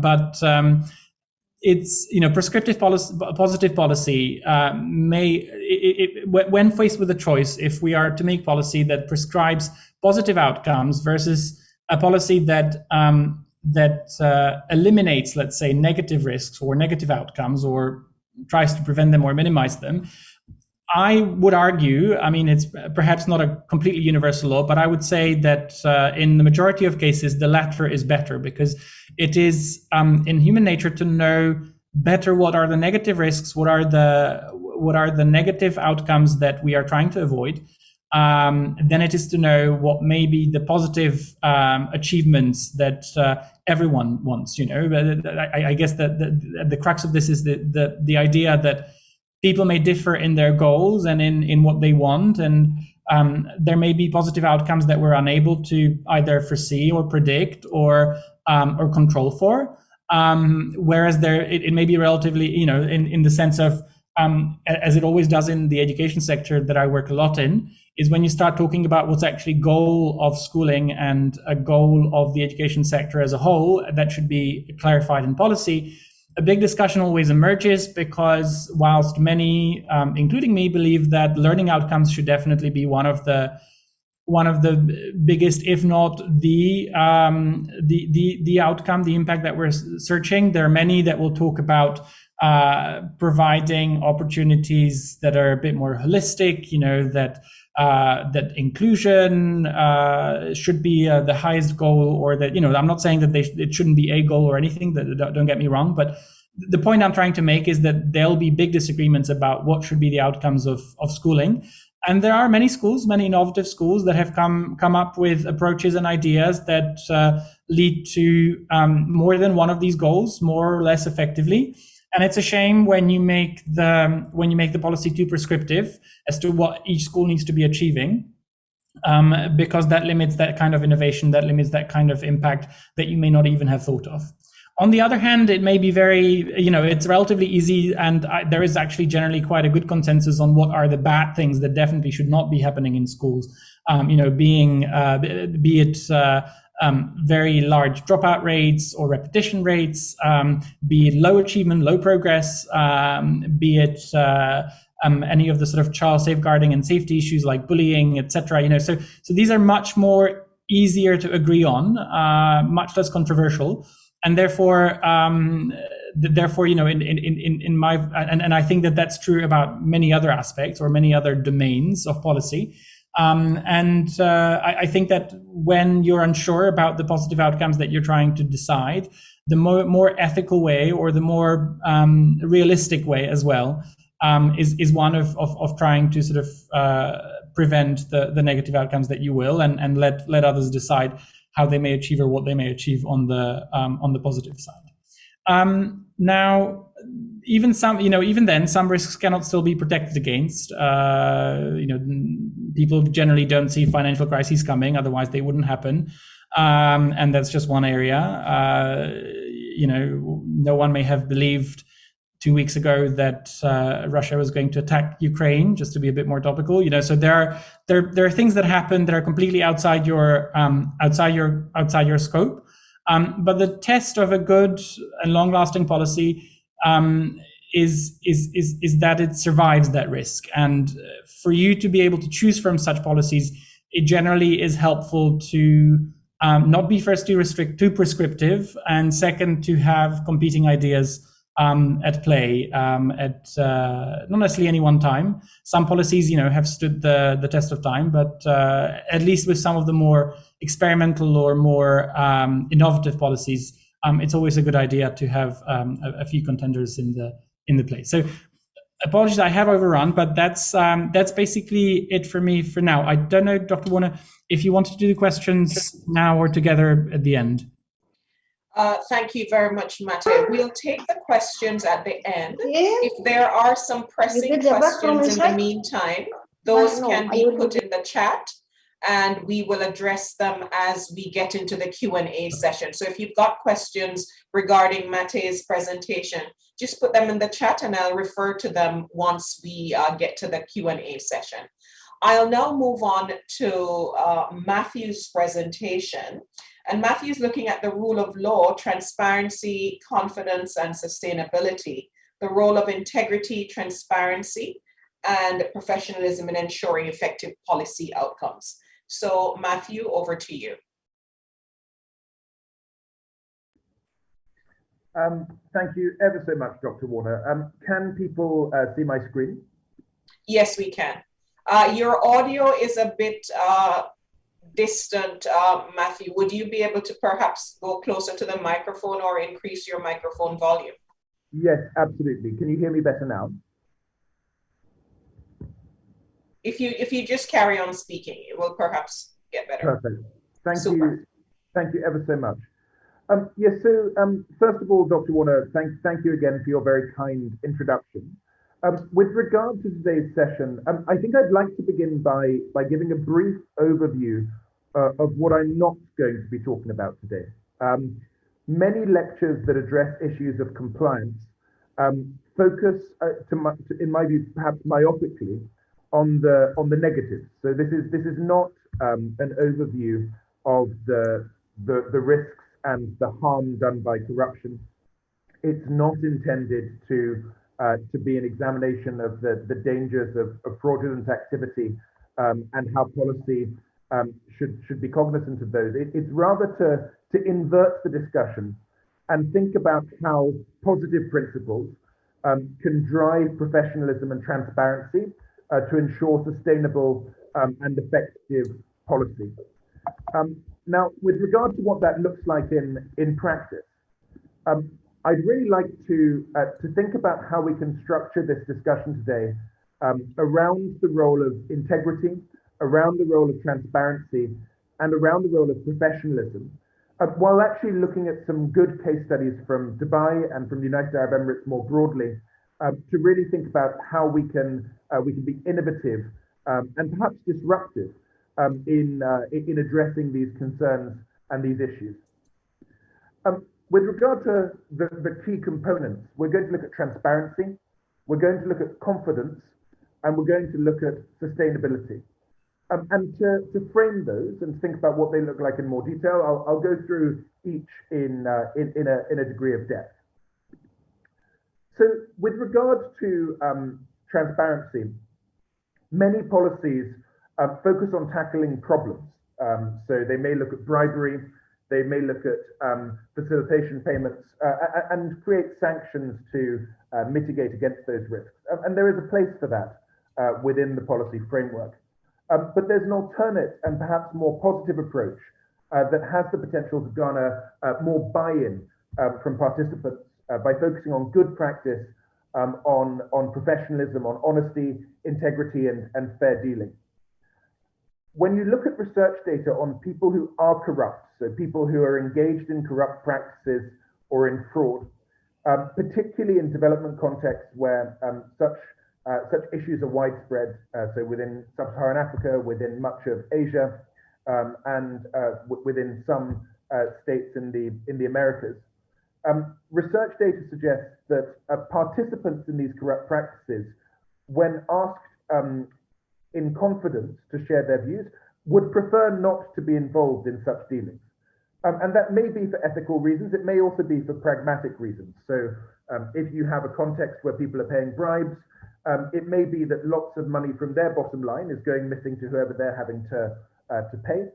[SPEAKER 2] but it's, prescriptive policy, positive policy when faced with a choice, if we are to make policy that prescribes positive outcomes versus a policy that eliminates, let's say, negative risks or negative outcomes, or tries to prevent them or minimize them, I would argue, it's perhaps not a completely universal law, but I would say that in the majority of cases, the latter is better, because it is in human nature to know better what are the negative risks, what are the negative outcomes that we are trying to avoid, than it is to know what may be the positive achievements that everyone wants. I guess that the crux of this is the idea that people may differ in their goals and in what they want, and there may be positive outcomes that we're unable to either foresee or predict or control for. Whereas it may be relatively, in the sense of, as it always does in the education sector that I work a lot in, is when you start talking about what's actually goal of schooling and a goal of the education sector as a whole, that should be clarified in policy. A big discussion always emerges, because whilst many, including me, believe that learning outcomes should definitely be one of the biggest, if not the outcome, the impact that we're searching, there are many that will talk about providing opportunities that are a bit more holistic, that inclusion should be the highest goal, or that, I'm not saying that it shouldn't be a goal or anything, don't get me wrong, but the point I'm trying to make is that there'll be big disagreements about what should be the outcomes of schooling. And there are many schools, many innovative schools that have come up with approaches and ideas that lead to more than one of these goals, more or less effectively. And it's a shame when you make the policy too prescriptive as to what each school needs to be achieving, because that limits that kind of innovation, that limits that kind of impact that you may not even have thought of. On the other hand, it may be very, it's relatively easy, and there is actually generally quite a good consensus on what are the bad things that definitely should not be happening in schools. Be it very large dropout rates or repetition rates, be it low achievement, low progress, be it any of the sort of child safeguarding and safety issues like bullying, etc. So these are much more easier to agree on, much less controversial. And therefore, in my, and I think that that's true about many other aspects or many other domains of policy. I think that when you're unsure about the positive outcomes that you're trying to decide, the more ethical way, or the more realistic way as well, is one of trying to sort of prevent the negative outcomes that you will, and let others decide how they may achieve or what they may achieve on the positive side. Now, even then, some risks cannot still be protected against. People generally don't see financial crises coming, otherwise they wouldn't happen. And that's just one area. No one may have believed 2 weeks ago that Russia was going to attack Ukraine, just to be a bit more topical. So there are things that happen that are completely outside your scope. But the test of a good and long-lasting policy is that it survives that risk. And for you to be able to choose from such policies, it generally is helpful to not be first too prescriptive, and second, to have competing ideas at play at not necessarily any one time. Some policies, have stood the test of time, but at least with some of the more experimental or more innovative policies, it's always a good idea to have a few contenders in the place. So, apologies, I have overrun, but that's basically it for me for now. I don't know, Dr. Warner, if you want to do the questions now or together at the end.
[SPEAKER 1] Thank you very much, Mate. We'll take the questions at the end. If there are some pressing questions in the meantime, those can be put in the chat, and we will address them as we get into the Q&A session. So if you've got questions regarding Mate's presentation, just put them in the chat and I'll refer to them once we get to the Q&A session. I'll now move on to Matthew's presentation. And Matthew's looking at the rule of law, transparency, confidence, and sustainability, the role of integrity, transparency, and professionalism in ensuring effective policy outcomes. So Matthew, over to you.
[SPEAKER 3] Thank you ever so much, Dr. Warner. Can people see my screen?
[SPEAKER 1] Yes, we can. Your audio is a bit distant, Matthew. Would you be able to perhaps go closer to the microphone or increase your microphone volume?
[SPEAKER 3] Yes, absolutely. Can you hear me better now?
[SPEAKER 1] If you just carry on speaking, it will perhaps get better.
[SPEAKER 3] Perfect. Thank you. Thank you ever so much. Yes, so first of all, Dr. Warner, thank you again for your very kind introduction. With regard to today's session, I think I'd like to begin by giving a brief overview of what I'm not going to be talking about today. Many lectures that address issues of compliance focus, in my view, perhaps myopically, on the negatives. So this is not an overview of the risks and the harm done by corruption. It's not intended to be an examination of the dangers of fraudulent activity and how policy should be cognizant of those. It's rather to invert the discussion and think about how positive principles can drive professionalism and transparency to ensure sustainable and effective policy. Now, with regard to what that looks like in practice, I'd really like to think about how we can structure this discussion today around the role of integrity, around the role of transparency, and around the role of professionalism, while actually looking at some good case studies from Dubai and from the United Arab Emirates more broadly, to really think about how we can be innovative and perhaps disruptive in addressing these concerns and these issues. With regard to the key components, we're going to look at transparency, we're going to look at confidence, and we're going to look at sustainability. And to frame those and think about what they look like in more detail, I'll go through each in a degree of depth. So with regard to transparency, many policies focus on tackling problems. So they may look at bribery, they may look at facilitation payments and create sanctions to mitigate against those risks. And there is a place for that within the policy framework. But there's an alternate and perhaps more positive approach that has the potential to garner more buy-in from participants by focusing on good practice, on professionalism, on honesty, integrity, and fair dealing. When you look at research data on people who are corrupt, so people who are engaged in corrupt practices or in fraud, particularly in development contexts where such issues are widespread, so within sub-Saharan Africa, within much of Asia, and within some states in the Americas. Research data suggests that participants in these corrupt practices, when asked in confidence to share their views, would prefer not to be involved in such dealings. And that may be for ethical reasons, it may also be for pragmatic reasons. So if you have a context where people are paying bribes, it may be that lots of money from their bottom line is going missing to whoever they're having to pay.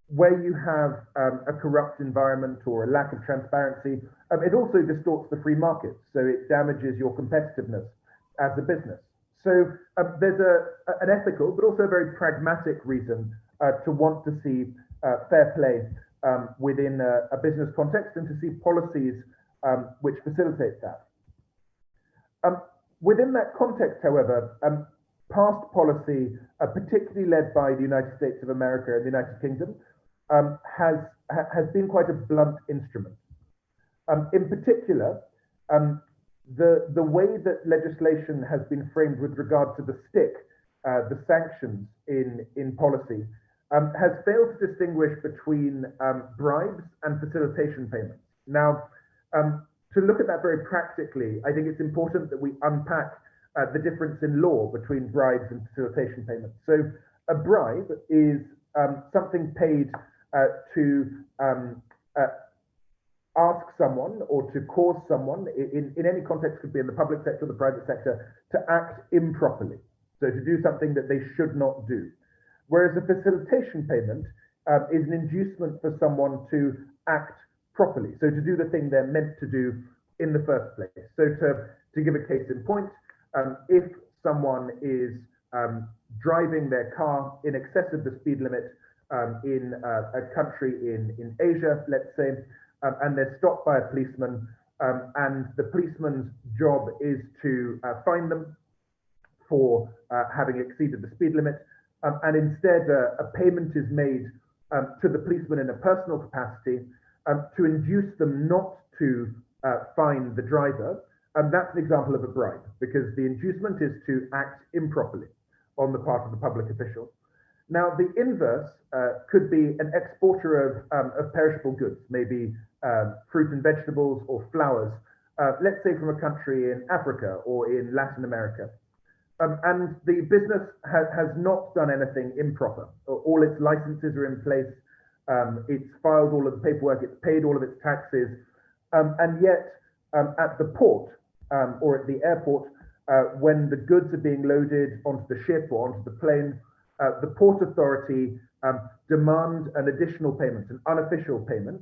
[SPEAKER 3] Where you have a corrupt environment or a lack of transparency, it also distorts the free market, so it damages your competitiveness as a business. So there's an ethical, but also a very pragmatic reason to want to see fair play within a business context and to see policies which facilitate that. Within that context, however, past policy, particularly led by the United States of America and the United Kingdom, has been quite a blunt instrument. In particular, the way that legislation has been framed with regard to the stick, the sanctions in policy, has failed to distinguish between bribes and facilitation payments. Now, to look at that very practically, I think it's important that we unpack the difference in law between bribes and facilitation payments. So a bribe is something paid to ask someone or to cause someone, in any context, could be in the public sector or the private sector, to act improperly. So to do something that they should not do. Whereas a facilitation payment is an inducement for someone to act properly. So to do the thing they're meant to do in the first place. So to give a case in point, if someone is driving their car in excess of the speed limit in a country in Asia, let's say, and they're stopped by a policeman, and the policeman's job is to fine them for having exceeded the speed limit, and instead a payment is made to the policeman in a personal capacity to induce them not to fine the driver. That's an example of a bribe, because the inducement is to act improperly on the part of the public official. Now, the inverse could be an exporter of perishable goods, maybe fruit and vegetables or flowers, let's say from a country in Africa or in Latin America. And the business has not done anything improper. All its licenses are in place. It's filed all of the paperwork. It's paid all of its taxes. And yet, at the port or at the airport, when the goods are being loaded onto the ship or onto the plane, the port authority demand an additional payment, an unofficial payment.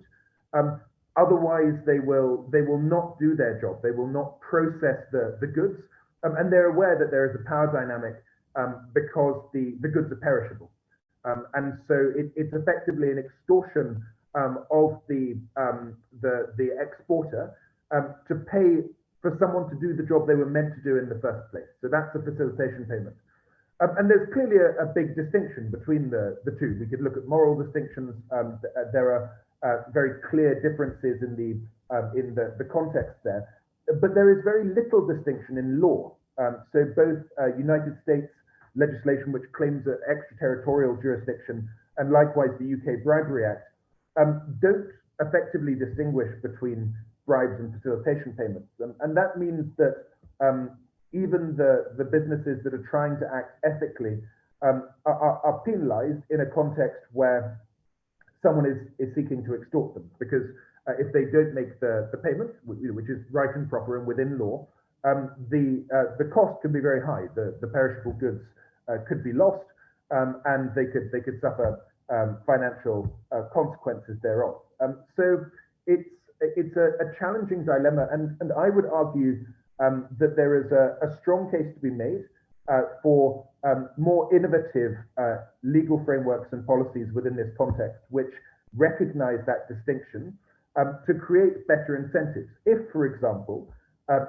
[SPEAKER 3] Otherwise, they will not do their job. They will not process the goods. And they're aware that there is a power dynamic because the goods are perishable. And so it's effectively an extortion of the exporter to pay for someone to do the job they were meant to do in the first place. So that's a facilitation payment. And there's clearly a big distinction between the two. We could look at moral distinctions. There are very clear differences in the context there. But there is very little distinction in law. So both United States legislation, which claims an extraterritorial jurisdiction, and likewise the UK Bribery Act, don't effectively distinguish between bribes and facilitation payments. And that means that even the businesses that are trying to act ethically are penalized in a context where someone is seeking to extort them, because if they don't make the payment, which is right and proper and within law, the cost can be very high. The perishable goods could be lost, and they could suffer financial consequences thereof. So it's a challenging dilemma, and I would argue that there is a strong case to be made for more innovative legal frameworks and policies within this context, which recognize that distinction to create better incentives. If, for example,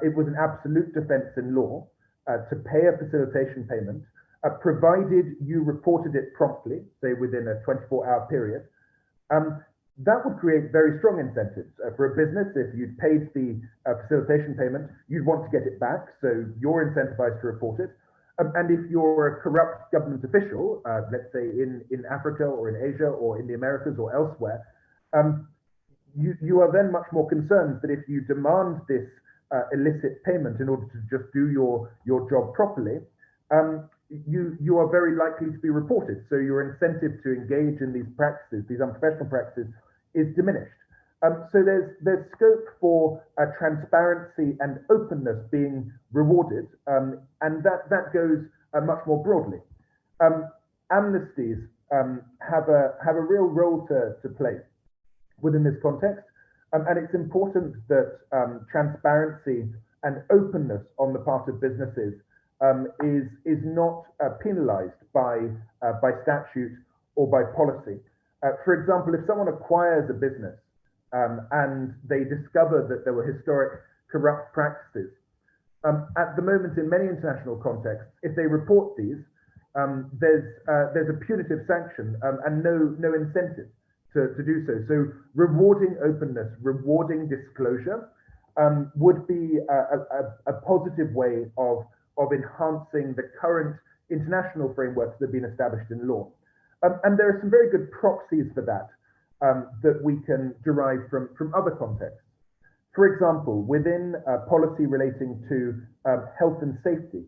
[SPEAKER 3] it was an absolute defense in law to pay a facilitation payment, provided you reported it promptly, say within a 24-hour period, that would create very strong incentives for a business. If you'd paid the facilitation payment, you'd want to get it back, so you're incentivized to report it. And if you're a corrupt government official, let's say in Africa or in Asia or in the Americas or elsewhere, you are then much more concerned that if you demand this illicit payment in order to just do your job properly, you are very likely to be reported. So your incentive to engage in these practices, these unprofessional practices, is diminished. So there's scope for transparency and openness being rewarded, and that goes much more broadly. Amnesties have a real role to play within this context, and it's important that transparency and openness on the part of businesses is not penalized by statute or by policy. For example, if someone acquires a business and they discover that there were historic corrupt practices, at the moment in many international contexts, if they report these, there's a punitive sanction and no incentive to do so. So rewarding openness, rewarding disclosure would be a positive way of enhancing the current international frameworks that have been established in law. And there are some very good proxies for that that we can derive from other contexts. For example, within policy relating to health and safety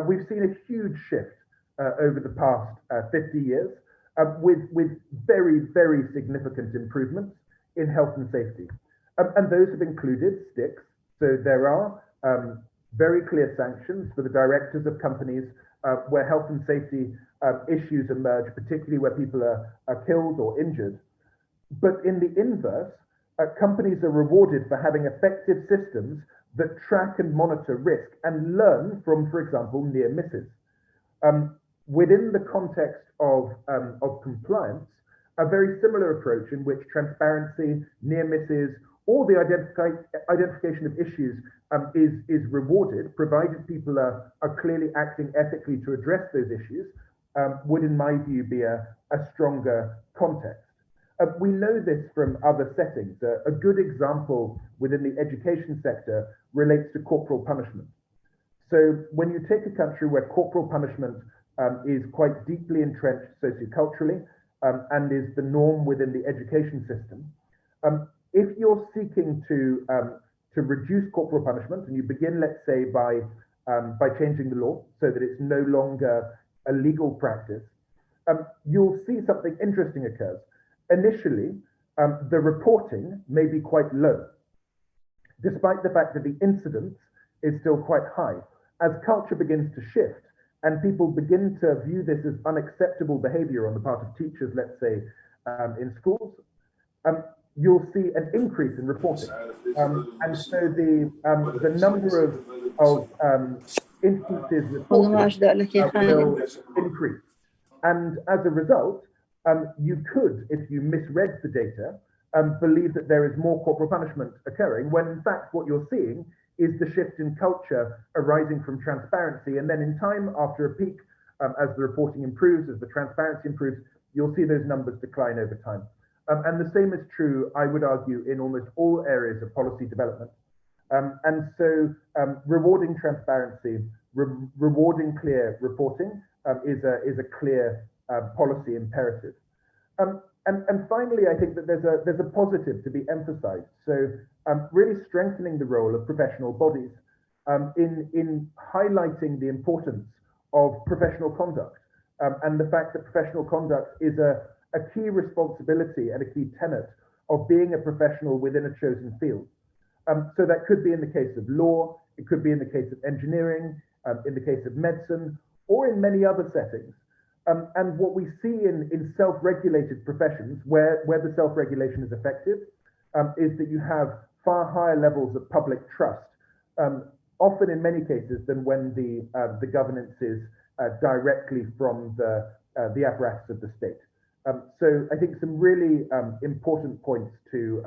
[SPEAKER 3] we've seen a huge shift over the past 50 years with very, very significant improvements in health and safety. And those have included sticks. So there are very clear sanctions for the directors of companies where health and safety issues emerge, particularly where people are killed or injured. But in the inverse, companies are rewarded for having effective systems that track and monitor risk and learn from, for example, near misses. Within the context of compliance, a very similar approach in which transparency, near misses, or the identification of issues is rewarded, provided people are clearly acting ethically to address those issues, would, in my view, be a stronger context. We know this from other settings. A good example within the education sector relates to corporal punishment. So when you take a country where corporal punishment is quite deeply entrenched socioculturally and is the norm within the education system, if you're seeking to reduce corporal punishment, and you begin, let's say, by changing the law so that it's no longer a legal practice, you'll see something interesting occurs. Initially, the reporting may be quite low, despite the fact that the incidence is still quite high. As culture begins to shift and people begin to view this as unacceptable behavior on the part of teachers, let's say, in schools, you'll see an increase in reporting. And so the number of instances reported will increase. And as a result, you could, if you misread the data, believe that there is more corporal punishment occurring, when in fact what you're seeing is the shift in culture arising from transparency. And then in time, after a peak, as the reporting improves, as the transparency improves, you'll see those numbers decline over time. And the same is true, I would argue, in almost all areas of policy development. And so rewarding transparency, rewarding clear reporting is a clear policy imperative. And finally, I think that there's a positive to be emphasized. So really strengthening the role of professional bodies in highlighting the importance of professional conduct and the fact that professional conduct is a key responsibility and a key tenet of being a professional within a chosen field. So that could be in the case of law, it could be in the case of engineering, in the case of medicine, or in many other settings. And what we see in self-regulated professions, where the self-regulation is effective, is that you have far higher levels of public trust, often in many cases than when the governance is directly from the apparatus of the state. So I think some really important points to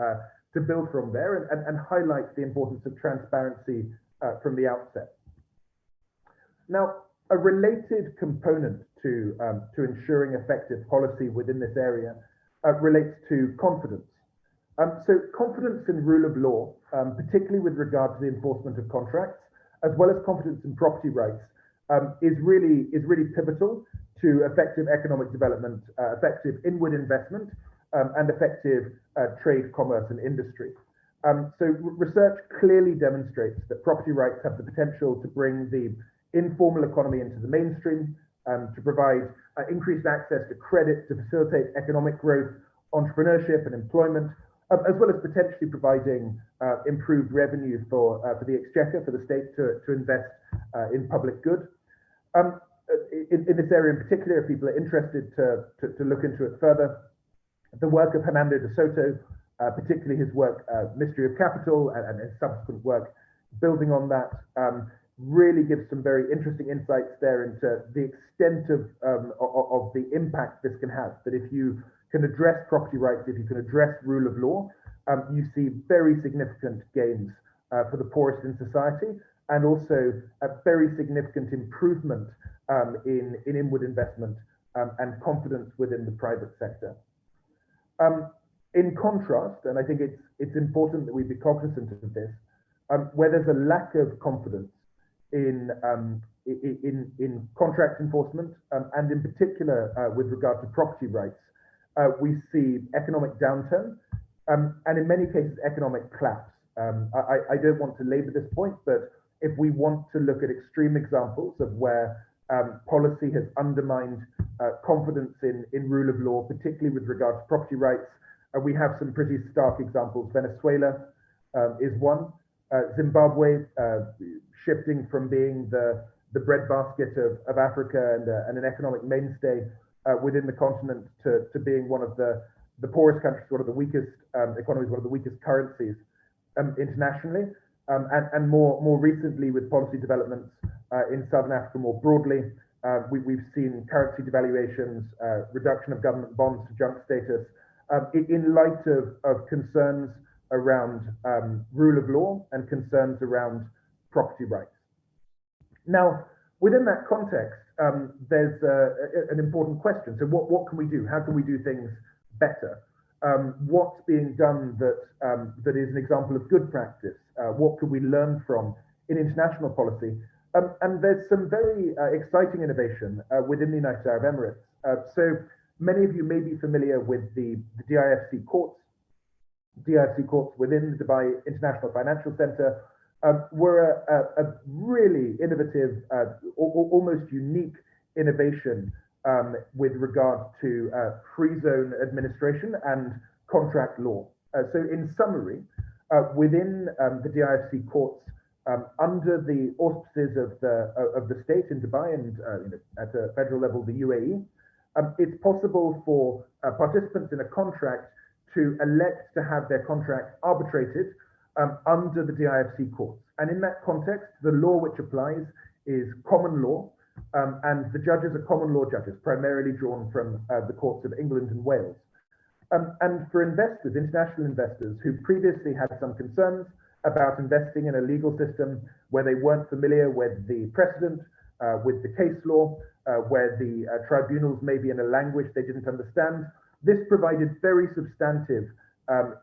[SPEAKER 3] build from there and highlight the importance of transparency from the outset. Now, a related component to ensuring effective policy within this area relates to confidence. So confidence in rule of law, particularly with regard to the enforcement of contracts, as well as confidence in property rights, is really pivotal to effective economic development, effective inward investment, and effective trade, commerce, and industry. So research clearly demonstrates that property rights have the potential to bring the informal economy into the mainstream, to provide increased access to credit, to facilitate economic growth, entrepreneurship, and employment, as well as potentially providing improved revenue for the exchequer, for the state to invest in public good. In this area in particular, if people are interested to look into it further, the work of Hernando De Soto, particularly his work, Mystery of Capital, and his subsequent work building on that, really gives some very interesting insights there into the extent of the impact this can have. That if you can address property rights, if you can address rule of law, you see very significant gains for the poorest in society, and also a very significant improvement in inward investment and confidence within the private sector. In contrast, and I think it's important that we be cognizant of this, where there's a lack of confidence in contract enforcement, and in particular with regard to property rights, we see economic downturn, and in many cases economic collapse. I don't want to labor this point, but if we want to look at extreme examples of where policy has undermined confidence in rule of law, particularly with regard to property rights, we have some pretty stark examples. Venezuela is one. Zimbabwe shifting from being the breadbasket of Africa and an economic mainstay within the continent to being one of the poorest countries, one of the weakest economies, one of the weakest currencies internationally, and more recently with policy developments in Southern Africa more broadly. We've seen currency devaluations, reduction of government bonds to junk status, in light of concerns around rule of law and concerns around property rights. Now, within that context, there's an important question. So what can we do? How can we do things better? What's being done that is an example of good practice? What could we learn from in international policy? And there's some very exciting innovation within the United Arab Emirates. So many of you may be familiar with the DIFC courts. DIFC courts within the Dubai International Financial Center were a really innovative, almost unique innovation with regard to free zone administration and contract law. So in summary, within the DIFC courts, under the auspices of the state in Dubai and at a federal level, the UAE, it's possible for participants in a contract to elect to have their contract arbitrated under the DIFC courts. And in that context, the law which applies is common law, and the judges are common law judges, primarily drawn from the courts of England and Wales. And for investors, international investors who previously had some concerns about investing in a legal system where they weren't familiar with the precedent, with the case law, where the tribunals may be in a language they didn't understand, this provided very substantive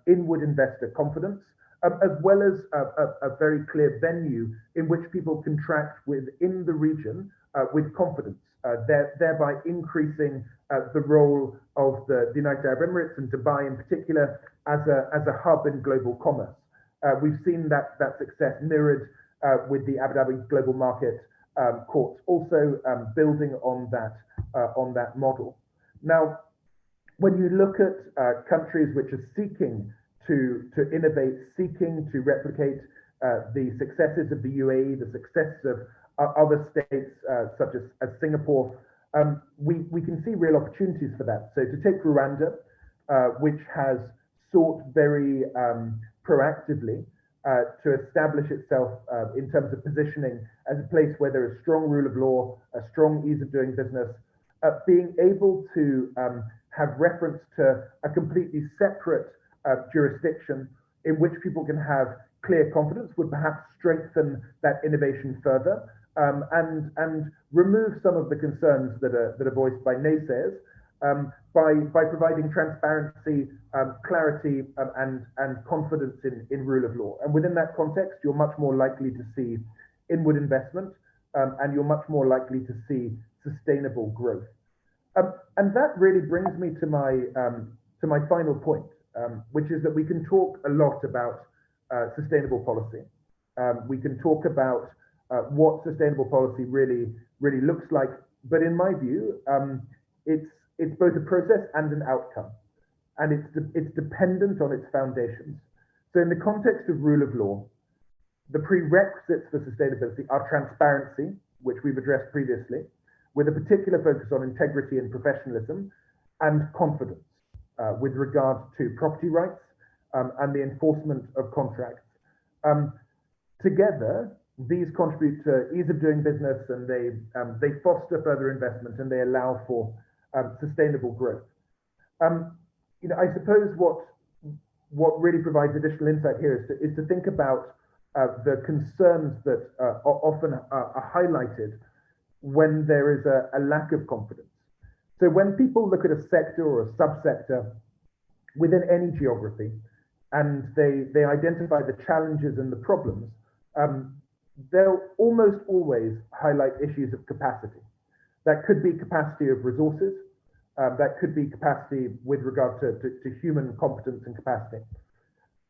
[SPEAKER 3] inward investor confidence, as well as a very clear venue in which people contract within the region with confidence, thereby increasing the role of the United Arab Emirates and Dubai in particular as a hub in global commerce. We've seen that success mirrored with the Abu Dhabi Global Market courts, also building on that model. Now, when you look at countries which are seeking to innovate, seeking to replicate the successes of the UAE, the successes of other states such as Singapore, we can see real opportunities for that. So to take Rwanda, which has sought very proactively to establish itself in terms of positioning as a place where there is strong rule of law, a strong ease of doing business, being able to have reference to a completely separate jurisdiction in which people can have clear confidence would perhaps strengthen that innovation further and remove some of the concerns that are voiced by naysayers by providing transparency, clarity, and confidence in rule of law. And within that context, you're much more likely to see inward investment, and you're much more likely to see sustainable growth. And that really brings me to my final point, which is that we can talk a lot about sustainable policy. We can talk about what sustainable policy really looks like, but in my view, it's both a process and an outcome, and it's dependent on its foundations. So in the context of rule of law, the prerequisites for sustainability are transparency, which we've addressed previously, with a particular focus on integrity and professionalism, and confidence with regard to property rights and the enforcement of contracts. Together, these contribute to ease of doing business, and they foster further investment, and they allow for sustainable growth. I suppose what really provides additional insight here is to think about the concerns that are often are highlighted when there is a lack of confidence. So when people look at a sector or a subsector within any geography, and they identify the challenges and the problems, they'll almost always highlight issues of capacity. That could be capacity of resources, that could be capacity with regard to human competence and capacity.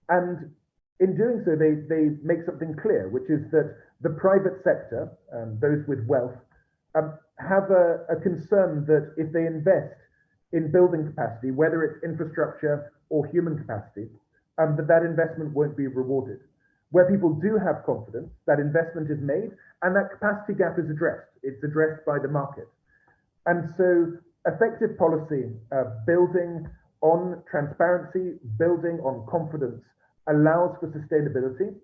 [SPEAKER 3] And in doing so, they make something clear, which is that the private sector, those with wealth, have a concern that if they invest in building capacity, whether it's infrastructure or human capacity, that investment won't be rewarded. Where people do have confidence, that investment is made and that capacity gap is addressed. It's addressed by the market. And so effective policy, building on transparency, building on confidence, allows for sustainability.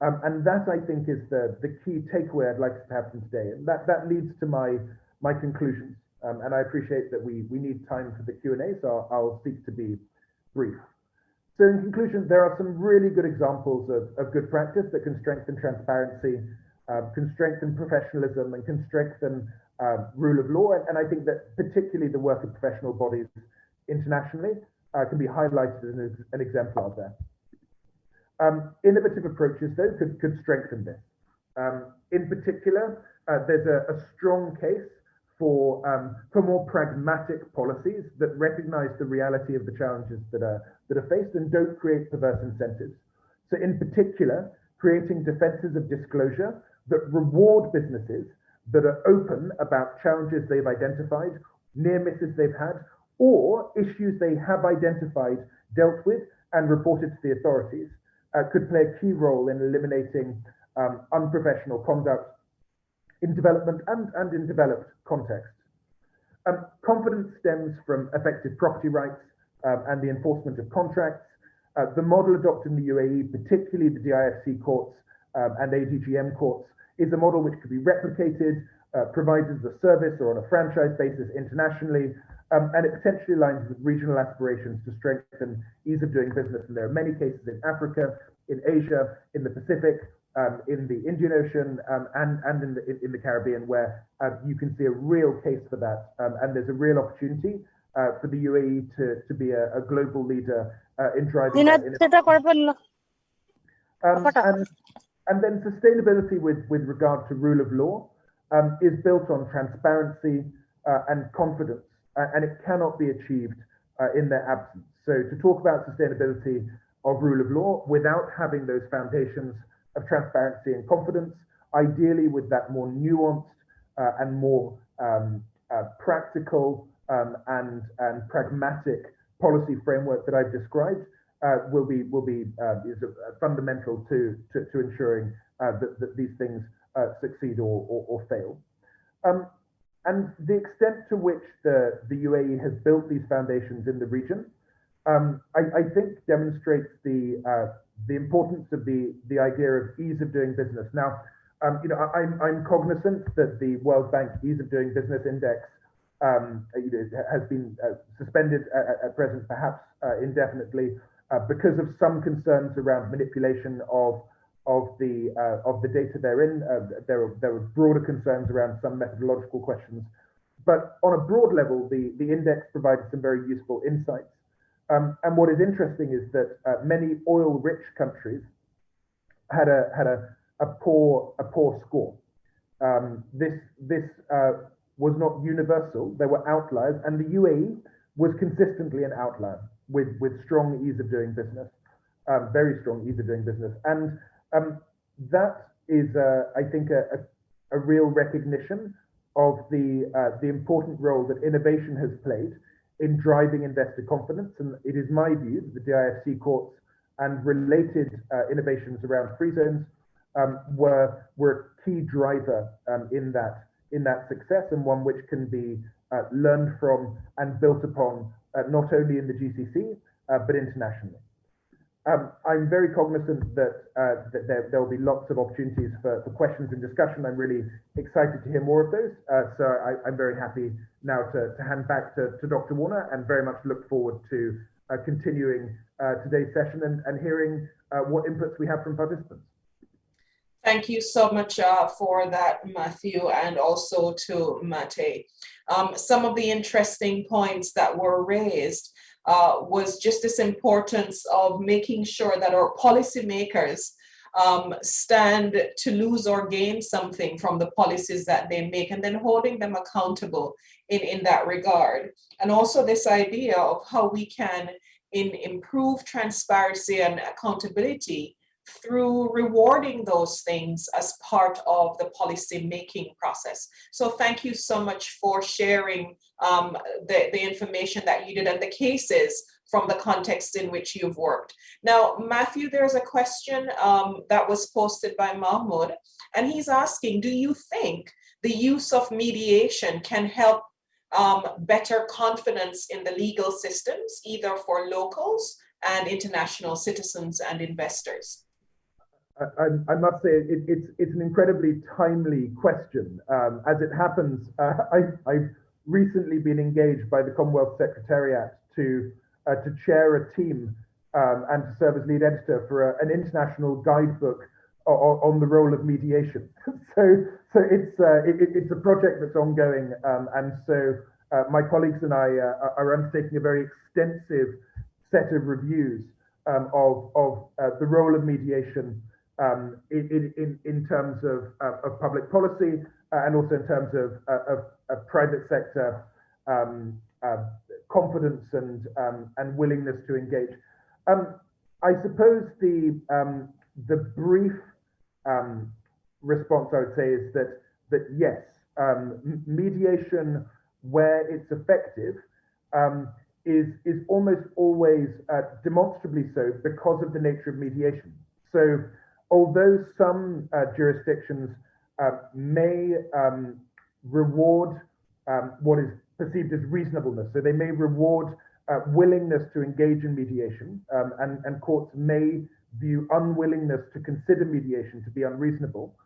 [SPEAKER 3] And that, I think, is the key takeaway I'd like us to have from today. And that leads to my conclusions. And I appreciate that we need time for the Q&A, so I'll seek to be brief. So in conclusion, there are some really good examples of good practice that can strengthen transparency, can strengthen professionalism, and can strengthen rule of law. And I think that particularly the work of professional bodies internationally can be highlighted as an exemplar of that. Innovative approaches, though, could strengthen this. In particular, there's a strong case for more pragmatic policies that recognize the reality of the challenges that are faced and don't create perverse incentives. So in particular, creating defenses of disclosure that reward businesses that are open about challenges they've identified, near misses they've had, or issues they have identified, dealt with, and reported to the authorities, could play a key role in eliminating unprofessional conduct in development and in developed contexts. Confidence stems from effective property rights and the enforcement of contracts. The model adopted in the UAE, particularly the DIFC courts and ADGM courts, is a model which could be replicated, provided as a service or on a franchise basis internationally, and it potentially aligns with regional aspirations to strengthen ease of doing business. And there are many cases in Africa, in Asia, in the Pacific, in the Indian Ocean, and in the Caribbean, where you can see a real case for that. And there's a real opportunity for the UAE to be a global leader in driving that. And then sustainability with regard to rule of law is built on transparency and confidence, and it cannot be achieved in their absence. So to talk about sustainability of rule of law without having those foundations of transparency and confidence, ideally with that more nuanced and more practical and pragmatic policy framework that I've described, will be fundamental to ensuring that these things succeed or fail. And the extent to which the UAE has built these foundations in the region, I think demonstrates the importance of the idea of ease of doing business. Now, I'm cognizant that the World Bank Ease of Doing Business Index has been suspended at present, perhaps indefinitely, because of some concerns around manipulation of the data therein. There were broader concerns around some methodological questions, but on a broad level, the index provided some very useful insights. And what is interesting is that many oil-rich countries had a poor score. This was not universal. There were outliers, and the UAE was consistently an outlier with strong ease of doing business, very strong ease of doing business. And that is, I think, a real recognition of the important role that innovation has played in driving investor confidence. And it is my view that the DIFC courts and related innovations around free zones were a key driver in that success, and one which can be learned from and built upon not only in the GCC but internationally. I'm very cognizant that there will be lots of opportunities for questions and discussion. I'm really excited to hear more of those. So I'm very happy now to hand back to Dr. Warner, and very much look forward to continuing today's session and hearing what inputs we have from participants.
[SPEAKER 1] Thank you so much for that, Matthew, and also to Mate. Some of the interesting points that were raised was just this importance of making sure that our policymakers stand to lose or gain something from the policies that they make, and then holding them accountable in that regard. And also this idea of how we can improve transparency and accountability through rewarding those things as part of the policy making process. So thank you so much for sharing the information that you did and the cases from the context in which you've worked. Now, Matthew, there's a question that was posted by Mahmoud, and he's asking, do you think the use of mediation can help better confidence in the legal systems, either for locals and international citizens and investors?
[SPEAKER 3] I must say it's an incredibly timely question. As it happens, I've recently been engaged by the Commonwealth Secretariat to chair a team and to serve as lead editor for an international guidebook on the role of mediation. So it's a project that's ongoing, and so my colleagues and I are undertaking a very extensive set of reviews of the role of mediation in terms of public policy and also in terms of private sector confidence and willingness to engage. I suppose the brief response I would say is that yes, mediation where it's effective is almost always demonstrably so because of the nature of mediation. So although some jurisdictions may reward what is perceived as reasonableness, so they may reward willingness to engage in mediation, and courts may view unwillingness to consider mediation to be unreasonable.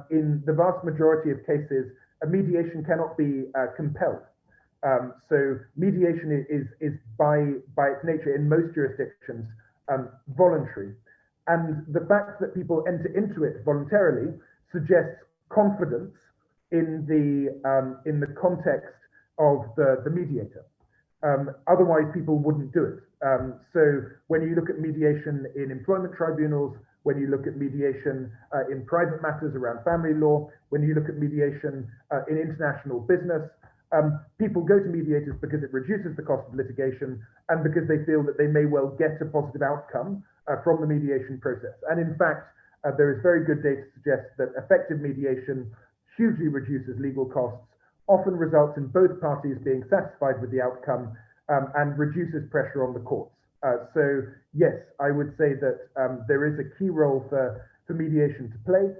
[SPEAKER 3] In the vast majority of cases, a mediation cannot be compelled. So mediation is by its nature in most jurisdictions voluntary. And the fact that people enter into it voluntarily suggests confidence in the context of the mediator. Otherwise, people wouldn't do it. So when you look at mediation in employment tribunals, when you look at mediation in private matters around family law, when you look at mediation in international business, people go to mediators because it reduces the cost of litigation and because they feel that they may well get a positive outcome from the mediation process. And in fact, there is very good data to suggest that effective mediation hugely reduces legal costs, often results in both parties being satisfied with the outcome, and reduces pressure on the courts. So yes, I would say that there is a key role for mediation to play.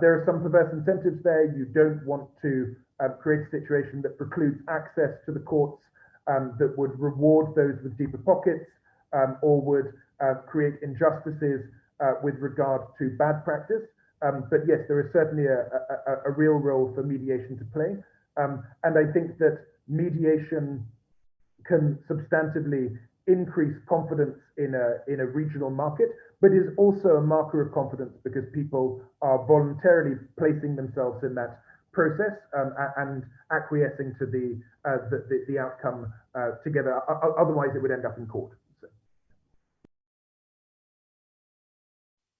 [SPEAKER 3] There are some perverse incentives there. You don't want to create a situation that precludes access to the courts, that would reward those with deeper pockets, or would create injustices with regard to bad practice. But yes, there is certainly a real role for mediation to play. And I think that mediation can substantively increase confidence in a regional market, but is also a marker of confidence because people are voluntarily placing themselves in that process and acquiescing to the outcome together. Otherwise, it would end up in court.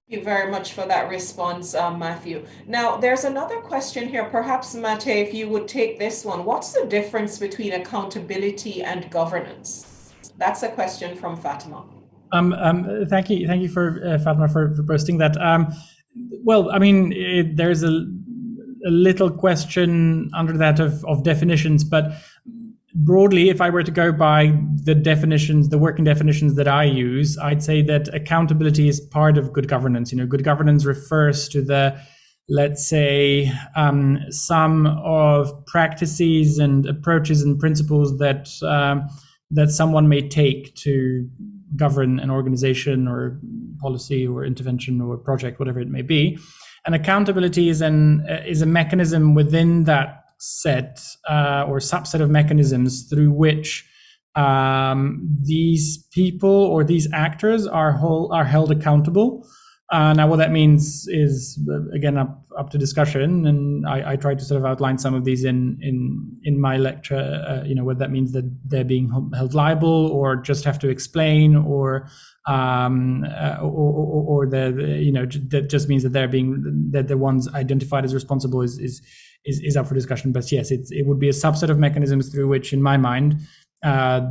[SPEAKER 1] Thank you very much for that response, Matthew. Now, there's another question here. Perhaps, Mate, if you would take this one. What's the difference between accountability and governance? That's a question from Fatima.
[SPEAKER 2] Thank you for Fatima for posting that. Well, I mean, there's a little question under that of definitions, but broadly, if I were to go by the definitions, the working definitions that I use, I'd say that accountability is part of good governance. You know, good governance refers to the, let's say, sum of practices and approaches and principles that that someone may take to govern an organization or policy or intervention or project, whatever it may be. And accountability is a mechanism within that set or subset of mechanisms through which these people or these actors are held accountable. Now, what that means is again up to discussion, and I try to sort of outline some of these in my lecture. You know, what that means, that they're being held liable, or just have to explain, or that just means that the ones identified as responsible is up for discussion. But yes, it would be a subset of mechanisms through which, in my mind,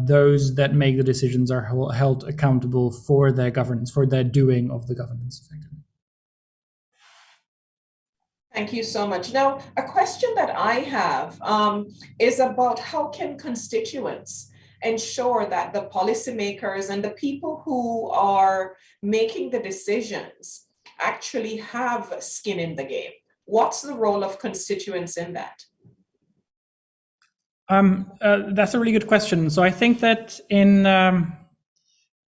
[SPEAKER 2] those that make the decisions are held accountable for their governance, for their doing of the governance, effectively.
[SPEAKER 1] Thank you so much. Now, a question that I have is about how can constituents ensure that the policymakers and the people who are making the decisions actually have skin in the game? What's the role of constituents in that?
[SPEAKER 2] That's a really good question. So I think that in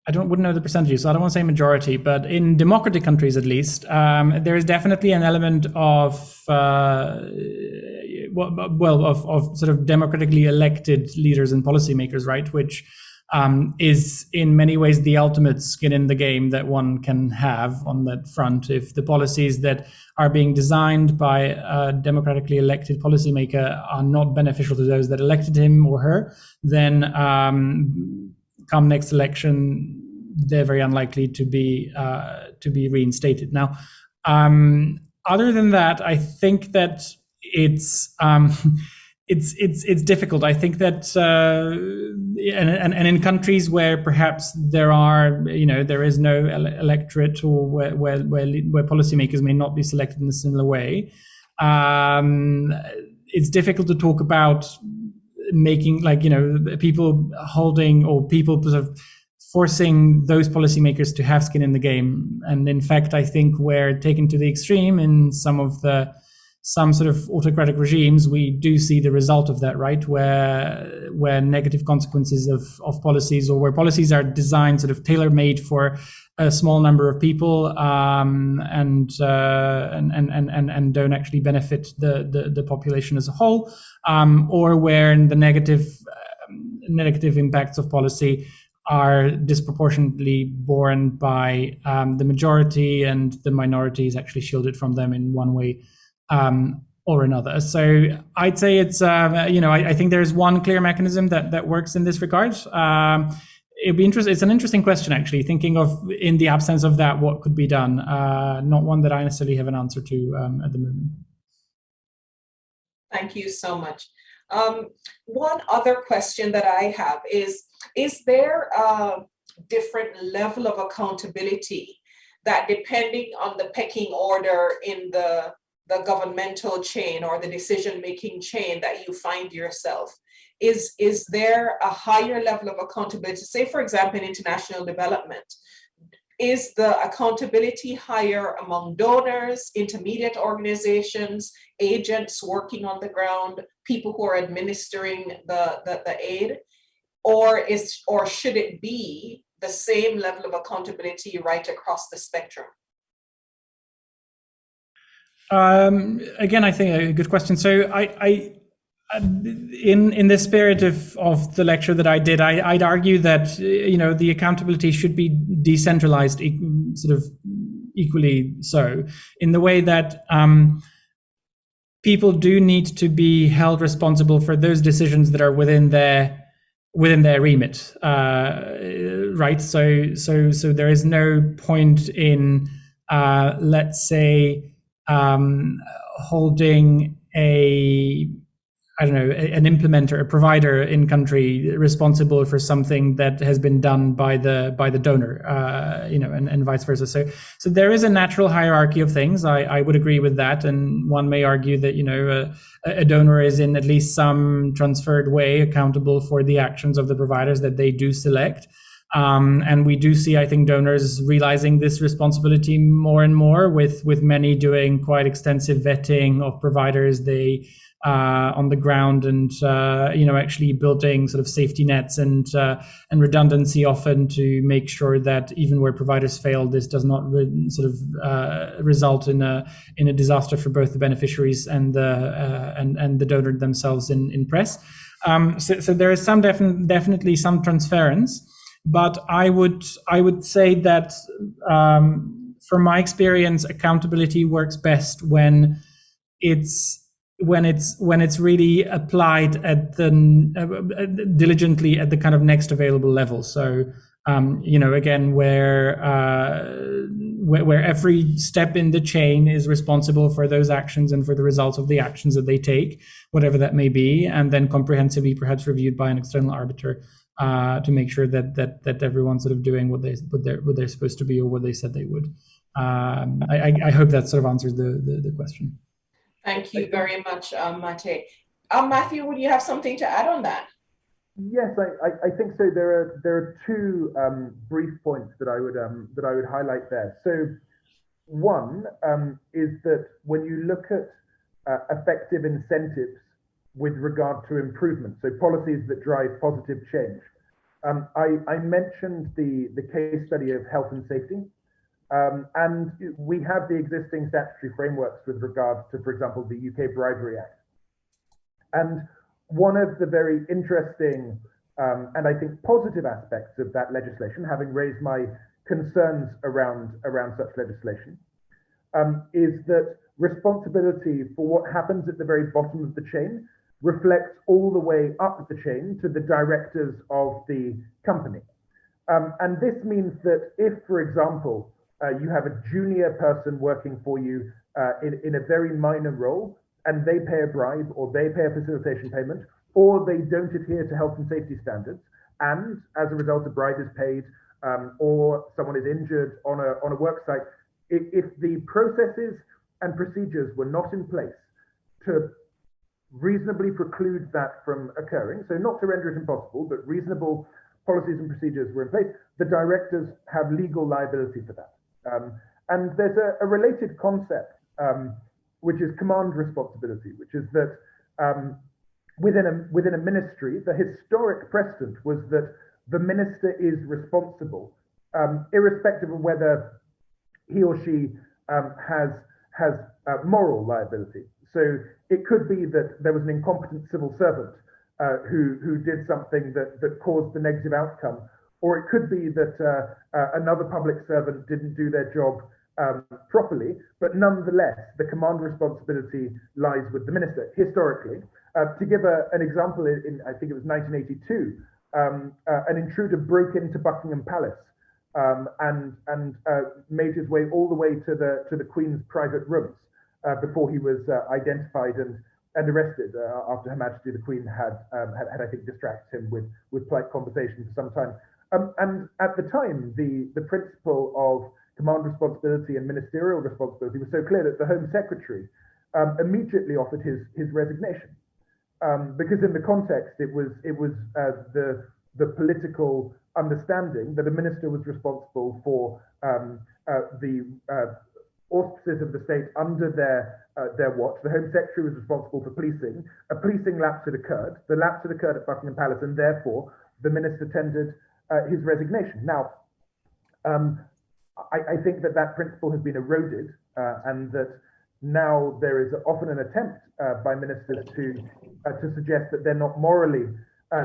[SPEAKER 2] wouldn't know the percentages, so I don't want to say majority, but in democratic countries at least, there is definitely an element of of sort of democratically elected leaders and policymakers, right? Which is in many ways the ultimate skin in the game that one can have on that front. If the policies that are being designed by a democratically elected policymaker are not beneficial to those that elected him or her, then come next election, they're very unlikely to be reinstated. Now, other than that, I think that it's difficult. I think that and in countries where perhaps there is no electorate, or where policymakers may not be selected in a similar way, it's difficult to talk about making people holding, or people sort of forcing those policymakers to have skin in the game. And in fact, I think we're taken to the extreme in some sort of autocratic regimes. We do see the result of that, right? Where negative consequences of policies, or where policies are designed sort of tailor-made for a small number of people, and don't actually benefit the population as a whole, or where the negative impacts of policy are disproportionately borne by the majority, and the minority is actually shielded from them in one way or another. So I'd say it's I think there's one clear mechanism that works in this regard. It'd be interesting. It's an interesting question, actually, thinking of, in the absence of that, what could be done. Not one that I necessarily have an answer to at the moment.
[SPEAKER 1] Thank you so much. One other question that I have is there a different level of accountability that, depending on the pecking order in the governmental chain or the decision-making chain that you find yourself, is there a higher level of accountability? Say, for example, in international development, is the accountability higher among donors, intermediate organizations, agents working on the ground, people who are administering the aid, or should it be the same level of accountability right across the spectrum?
[SPEAKER 2] Again, I think a good question. So I in the spirit of the lecture that I did, I'd argue that the accountability should be decentralized, sort of equally so, in the way that people do need to be held responsible for those decisions that are within their remit, right? So there is no point in let's say holding an implementer, a provider in country responsible for something that has been done by the donor, and vice versa. So there is a natural hierarchy of things. I would agree with that, and one may argue that a donor is in at least some transferred way accountable for the actions of the providers that they do select. And we do see, I think, donors realizing this responsibility more and more, with many doing quite extensive vetting of providers they on the ground, and actually building sort of safety nets and redundancy often, to make sure that even where providers fail, this does not result in a disaster for both the beneficiaries and the donor themselves in press. So there is definitely some transference. But I would say that from my experience, accountability works best when it's really applied at the diligently at the kind of next available level. So again, where every step in the chain is responsible for those actions and for the results of the actions that they take, whatever that may be, and then comprehensively perhaps reviewed by an external arbiter. To make sure that everyone's sort of doing what they're supposed to be, or what they said they would. I hope that sort of answers the question.
[SPEAKER 1] Thank you very much, Mate. Matthew, would you have something to add on that?
[SPEAKER 3] Yes, I think so. There are two brief points that I would highlight there. So one is that when you look at effective incentives with regard to improvement, so policies that drive positive change, I mentioned the case study of health and safety, and we have the existing statutory frameworks with regard to, for example, the UK Bribery Act. And one of the very interesting and I think positive aspects of that legislation, having raised my concerns around such legislation, is that responsibility for what happens at the very bottom of the chain reflects all the way up the chain to the directors of the company. And this means that if, for example, you have a junior person working for you in a very minor role, and they pay a bribe or they pay a facilitation payment, or they don't adhere to health and safety standards, and as a result a bribe is paid, or someone is injured on a work site, if the processes and procedures were not in place to reasonably preclude that from occurring, so not to render it impossible, but reasonable policies and procedures were in place, the directors have legal liability for that. And there's a related concept, which is command responsibility, which is that within a ministry, the historic precedent was that the minister is responsible, irrespective of whether he or she has moral liability. So it could be that there was an incompetent civil servant who did something that caused the negative outcome, or it could be that another public servant didn't do their job properly, but nonetheless, the command responsibility lies with the minister, historically. To give an example, I think it was 1982, an intruder broke into Buckingham Palace and made his way all the way to the Queen's private rooms before he was identified and arrested after Her Majesty the Queen had I think distracted him with polite conversation for some time. And at the time, the principle of command responsibility and ministerial responsibility was so clear that the Home Secretary immediately offered his resignation, because in the context it was the political understanding that a minister was responsible for the auspices of the state under their watch. The Home Secretary was responsible for policing. A policing lapse had occurred. The lapse had occurred at Buckingham Palace, and therefore the minister tendered his resignation. Now, I think that principle has been eroded, and that now there is often an attempt by ministers to suggest that they're not morally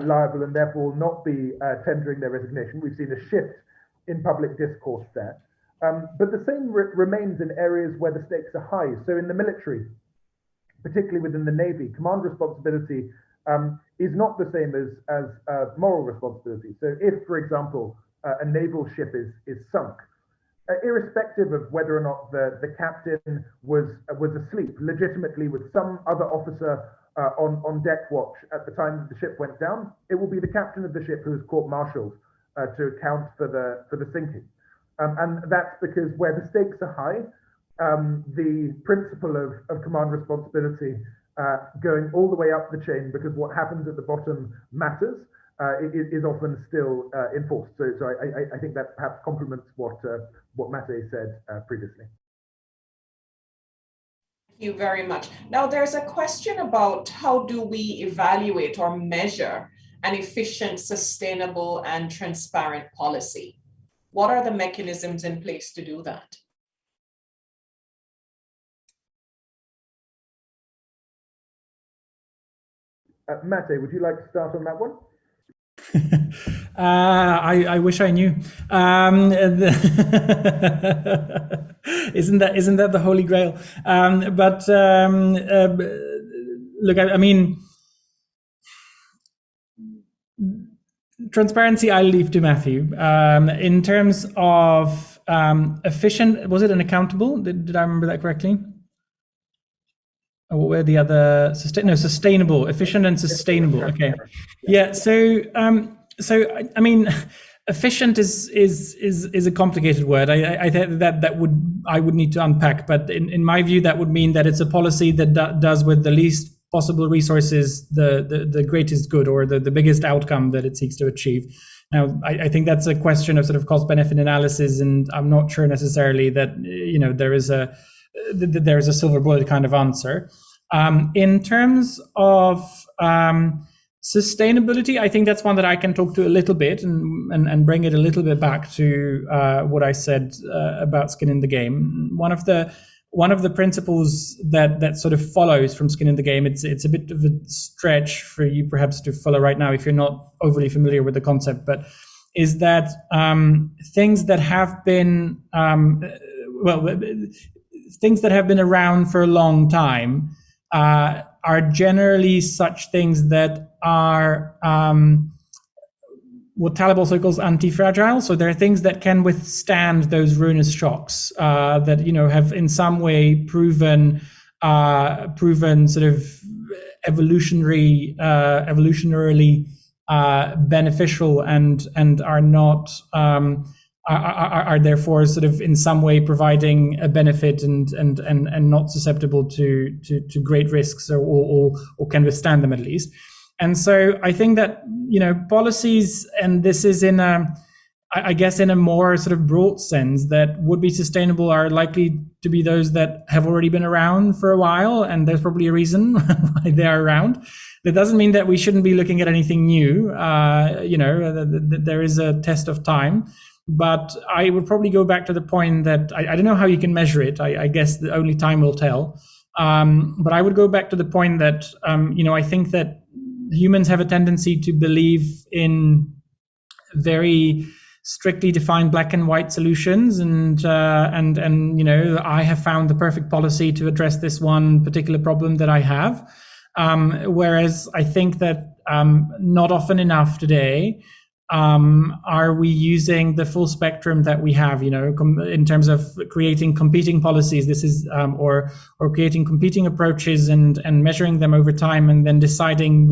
[SPEAKER 3] liable and therefore will not be tendering their resignation. We've seen a shift in public discourse there. But the same remains in areas where the stakes are high. So in the military, particularly within the Navy, command responsibility is not the same as moral responsibility. So if, for example, a naval ship is sunk, irrespective of whether or not the captain was asleep legitimately with some other officer on deck watch at the time that the ship went down, it will be the captain of the ship who is court-martialed to account for the sinking. And that's because where the stakes are high, the principle of command responsibility going all the way up the chain, because what happens at the bottom matters, is often still enforced. So I think that perhaps complements what Mate said previously.
[SPEAKER 1] Thank you very much. Now, there's a question about how do we evaluate or measure an efficient, sustainable, and transparent policy? What are the mechanisms in place to do that?
[SPEAKER 3] Mate, would you like to start on that one?
[SPEAKER 2] I wish I knew. Isn't that the holy grail? Look, I mean, transparency I'll leave to Matthew. In terms of efficient, was it an accountable? Did I remember that correctly? Or what were the other sustainable, efficient and sustainable? Okay, yeah. So I mean, efficient is a complicated word. I think I would need to unpack, but in my view, that would mean that it's a policy that does with the least possible resources the greatest good, or the biggest outcome that it seeks to achieve. Now, I think that's a question of sort of cost-benefit analysis, and I'm not sure necessarily that there is a silver bullet kind of answer. In terms of sustainability, I think that's one that I can talk to a little bit and bring it a little bit back to what I said about skin in the game. One of the principles that sort of follows from skin in the game, it's a bit of a stretch for you perhaps to follow right now if you're not overly familiar with the concept, but is that things that have been things that have been around for a long time are generally such things that are what Taleb also calls anti-fragile. So there are things that can withstand those ruinous shocks that have in some way proven sort of evolutionarily beneficial and are not are therefore sort of in some way providing a benefit and not susceptible to great risks or can withstand them at least. And so I think that policies, and this is in a more sort of broad sense, that would be sustainable are likely to be those that have already been around for a while, and there's probably a reason why they are around. That doesn't mean that we shouldn't be looking at anything new. There is a test of time. But I would probably go back to the point that I don't know how you can measure it. I guess the only time will tell. But I would go back to the point that I think that humans have a tendency to believe in very strictly defined black and white solutions, and I have found the perfect policy to address this one particular problem that I have. Whereas I think that not often enough today are we using the full spectrum that we have, in terms of creating competing policies. This is or creating competing approaches and measuring them over time, and then deciding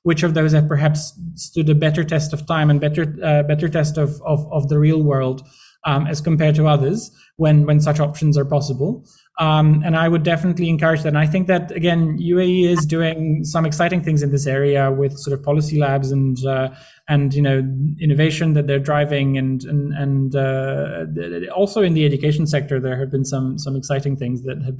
[SPEAKER 2] which of those have perhaps stood a better test of time and better test of the real world as compared to others when such options are possible. And I would definitely encourage that. And I think that, again, UAE is doing some exciting things in this area with sort of policy labs and innovation that they're driving, and also in the education sector there have been some exciting things that have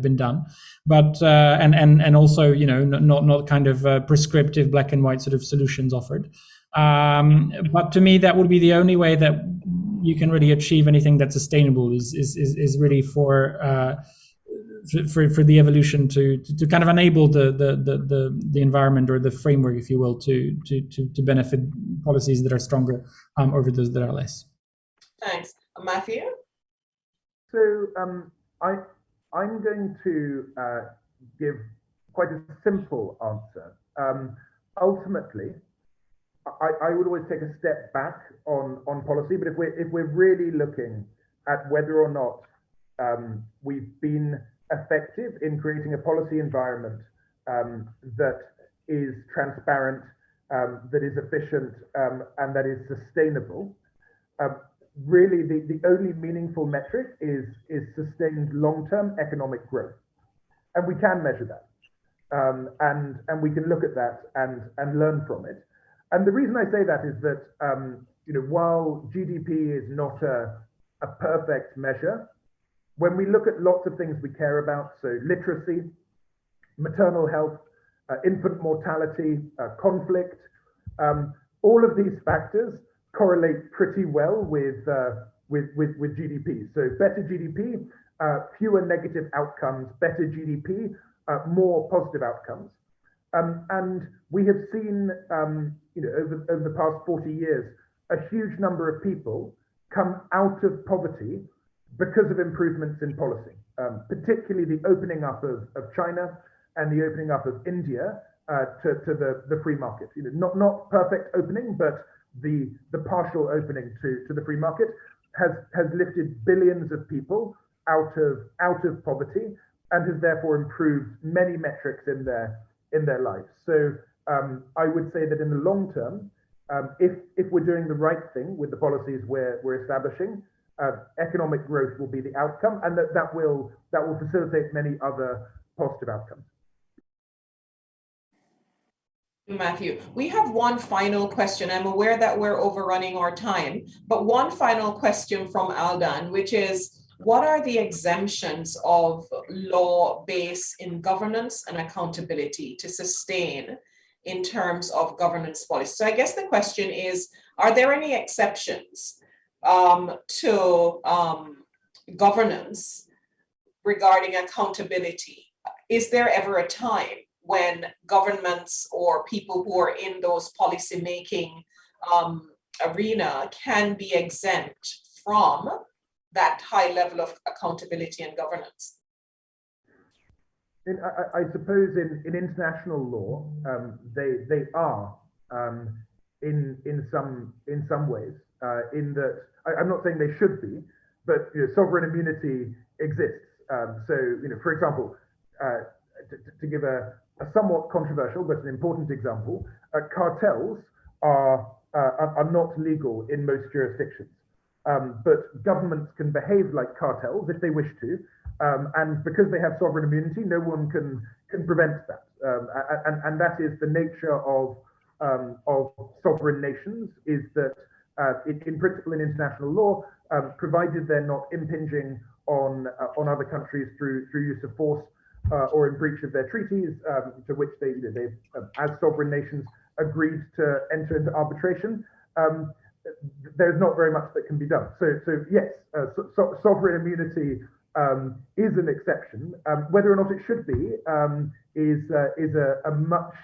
[SPEAKER 2] been done. But and also not kind of prescriptive black and white sort of solutions offered. But to me, that would be the only way that you can really achieve anything that's sustainable is really for the evolution to kind of enable the environment or the framework, if you will, to benefit policies that are stronger over those that are less.
[SPEAKER 1] Thanks. Matthew?
[SPEAKER 3] So I'm going to give quite a simple answer. Ultimately, I would always take a step back on policy, but if we're really looking at whether or not we've been effective in creating a policy environment that is transparent, that is efficient, and that is sustainable, really the only meaningful metric is sustained long-term economic growth, and we can measure that, and we can look at that and learn from it. And the reason I say that is that, while GDP is not a perfect measure, when we look at lots of things we care about, so literacy, maternal health, infant mortality, conflict, all of these factors correlate pretty well with GDP. So better GDP, fewer negative outcomes, better GDP, more positive outcomes. And we have seen, over the past 40 years, a huge number of people come out of poverty because of improvements in policy, particularly the opening up of China and the opening up of India to the free market. Not perfect opening, but the partial opening to the free market has lifted billions of people out of poverty and has therefore improved many metrics in their lives. So I would say that in the long term, If we're doing the right thing with the policies we're establishing, economic growth will be the outcome, and that will facilitate many other positive outcomes.
[SPEAKER 1] Matthew, we have one final question. I'm aware that we're overrunning our time, but one final question from Aldan, which is, what are the exemptions of law based in governance and accountability to sustain in terms of governance policy? So I guess the question is, are there any exceptions to governance regarding accountability? Is there ever a time when governments or people who are in those policy making arena can be exempt from that high level of accountability and governance?
[SPEAKER 3] I suppose in international law, they are in some ways. In that, I'm not saying they should be, but sovereign immunity exists. So for example, to give a somewhat controversial but an important example, cartels are not legal in most jurisdictions. But governments can behave like cartels if they wish to, and because they have sovereign immunity, no one can prevent that. And that is the nature of sovereign nations, is that in principle in international law, provided they're not impinging on other countries through use of force or in breach of their treaties, to which they as sovereign nations agreed to enter into arbitration, there's not very much that can be done. So yes, sovereign immunity is an exception. Whether or not it should be is a much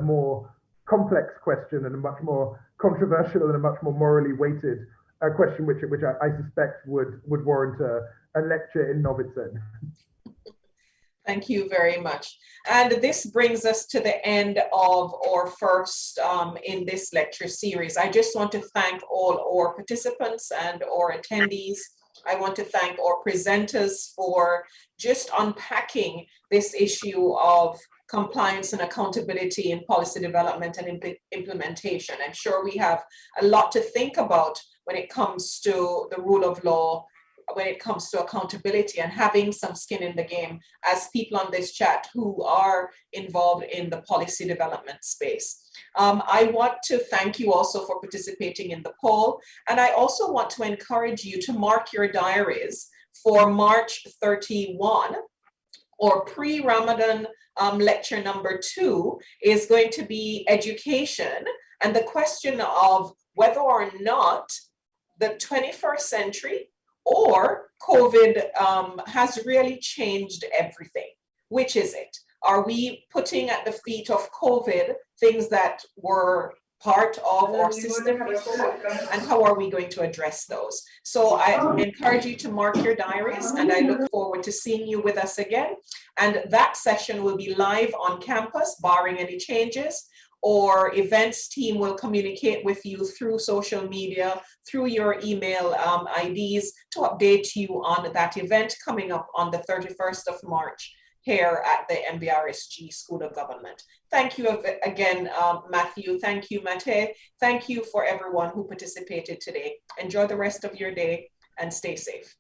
[SPEAKER 3] more complex question and a much more controversial and a much more morally weighted question, which I suspect would warrant a lecture in and of its own.
[SPEAKER 1] Thank you very much. And this brings us to the end of our first in this lecture series. I just want to thank all our participants and our attendees. I want to thank our presenters for just unpacking this issue of compliance and accountability in policy development and implementation. I'm sure we have a lot to think about when it comes to the rule of law, when it comes to accountability, and having some skin in the game as people on this chat who are involved in the policy development space. I want to thank you also for participating in the poll. And I also want to encourage you to mark your diaries for March 31, or pre-Ramadan lecture number 2 is going to be education, and the question of whether or not the 21st century or COVID has really changed everything. Which is it? Are we putting at the feet of COVID things that were part of our system before, and how are we going to address those? So I encourage you to mark your diaries, and I look forward to seeing you with us again. And that session will be live on campus, barring any changes. Or events team will communicate with you through social media, through your email IDs, to update you on that event coming up on the 31st of March here at the MBRSG School of Government. Thank you again, Matthew. Thank you, Mate. Thank you for everyone who participated today. Enjoy the rest of your day and stay safe.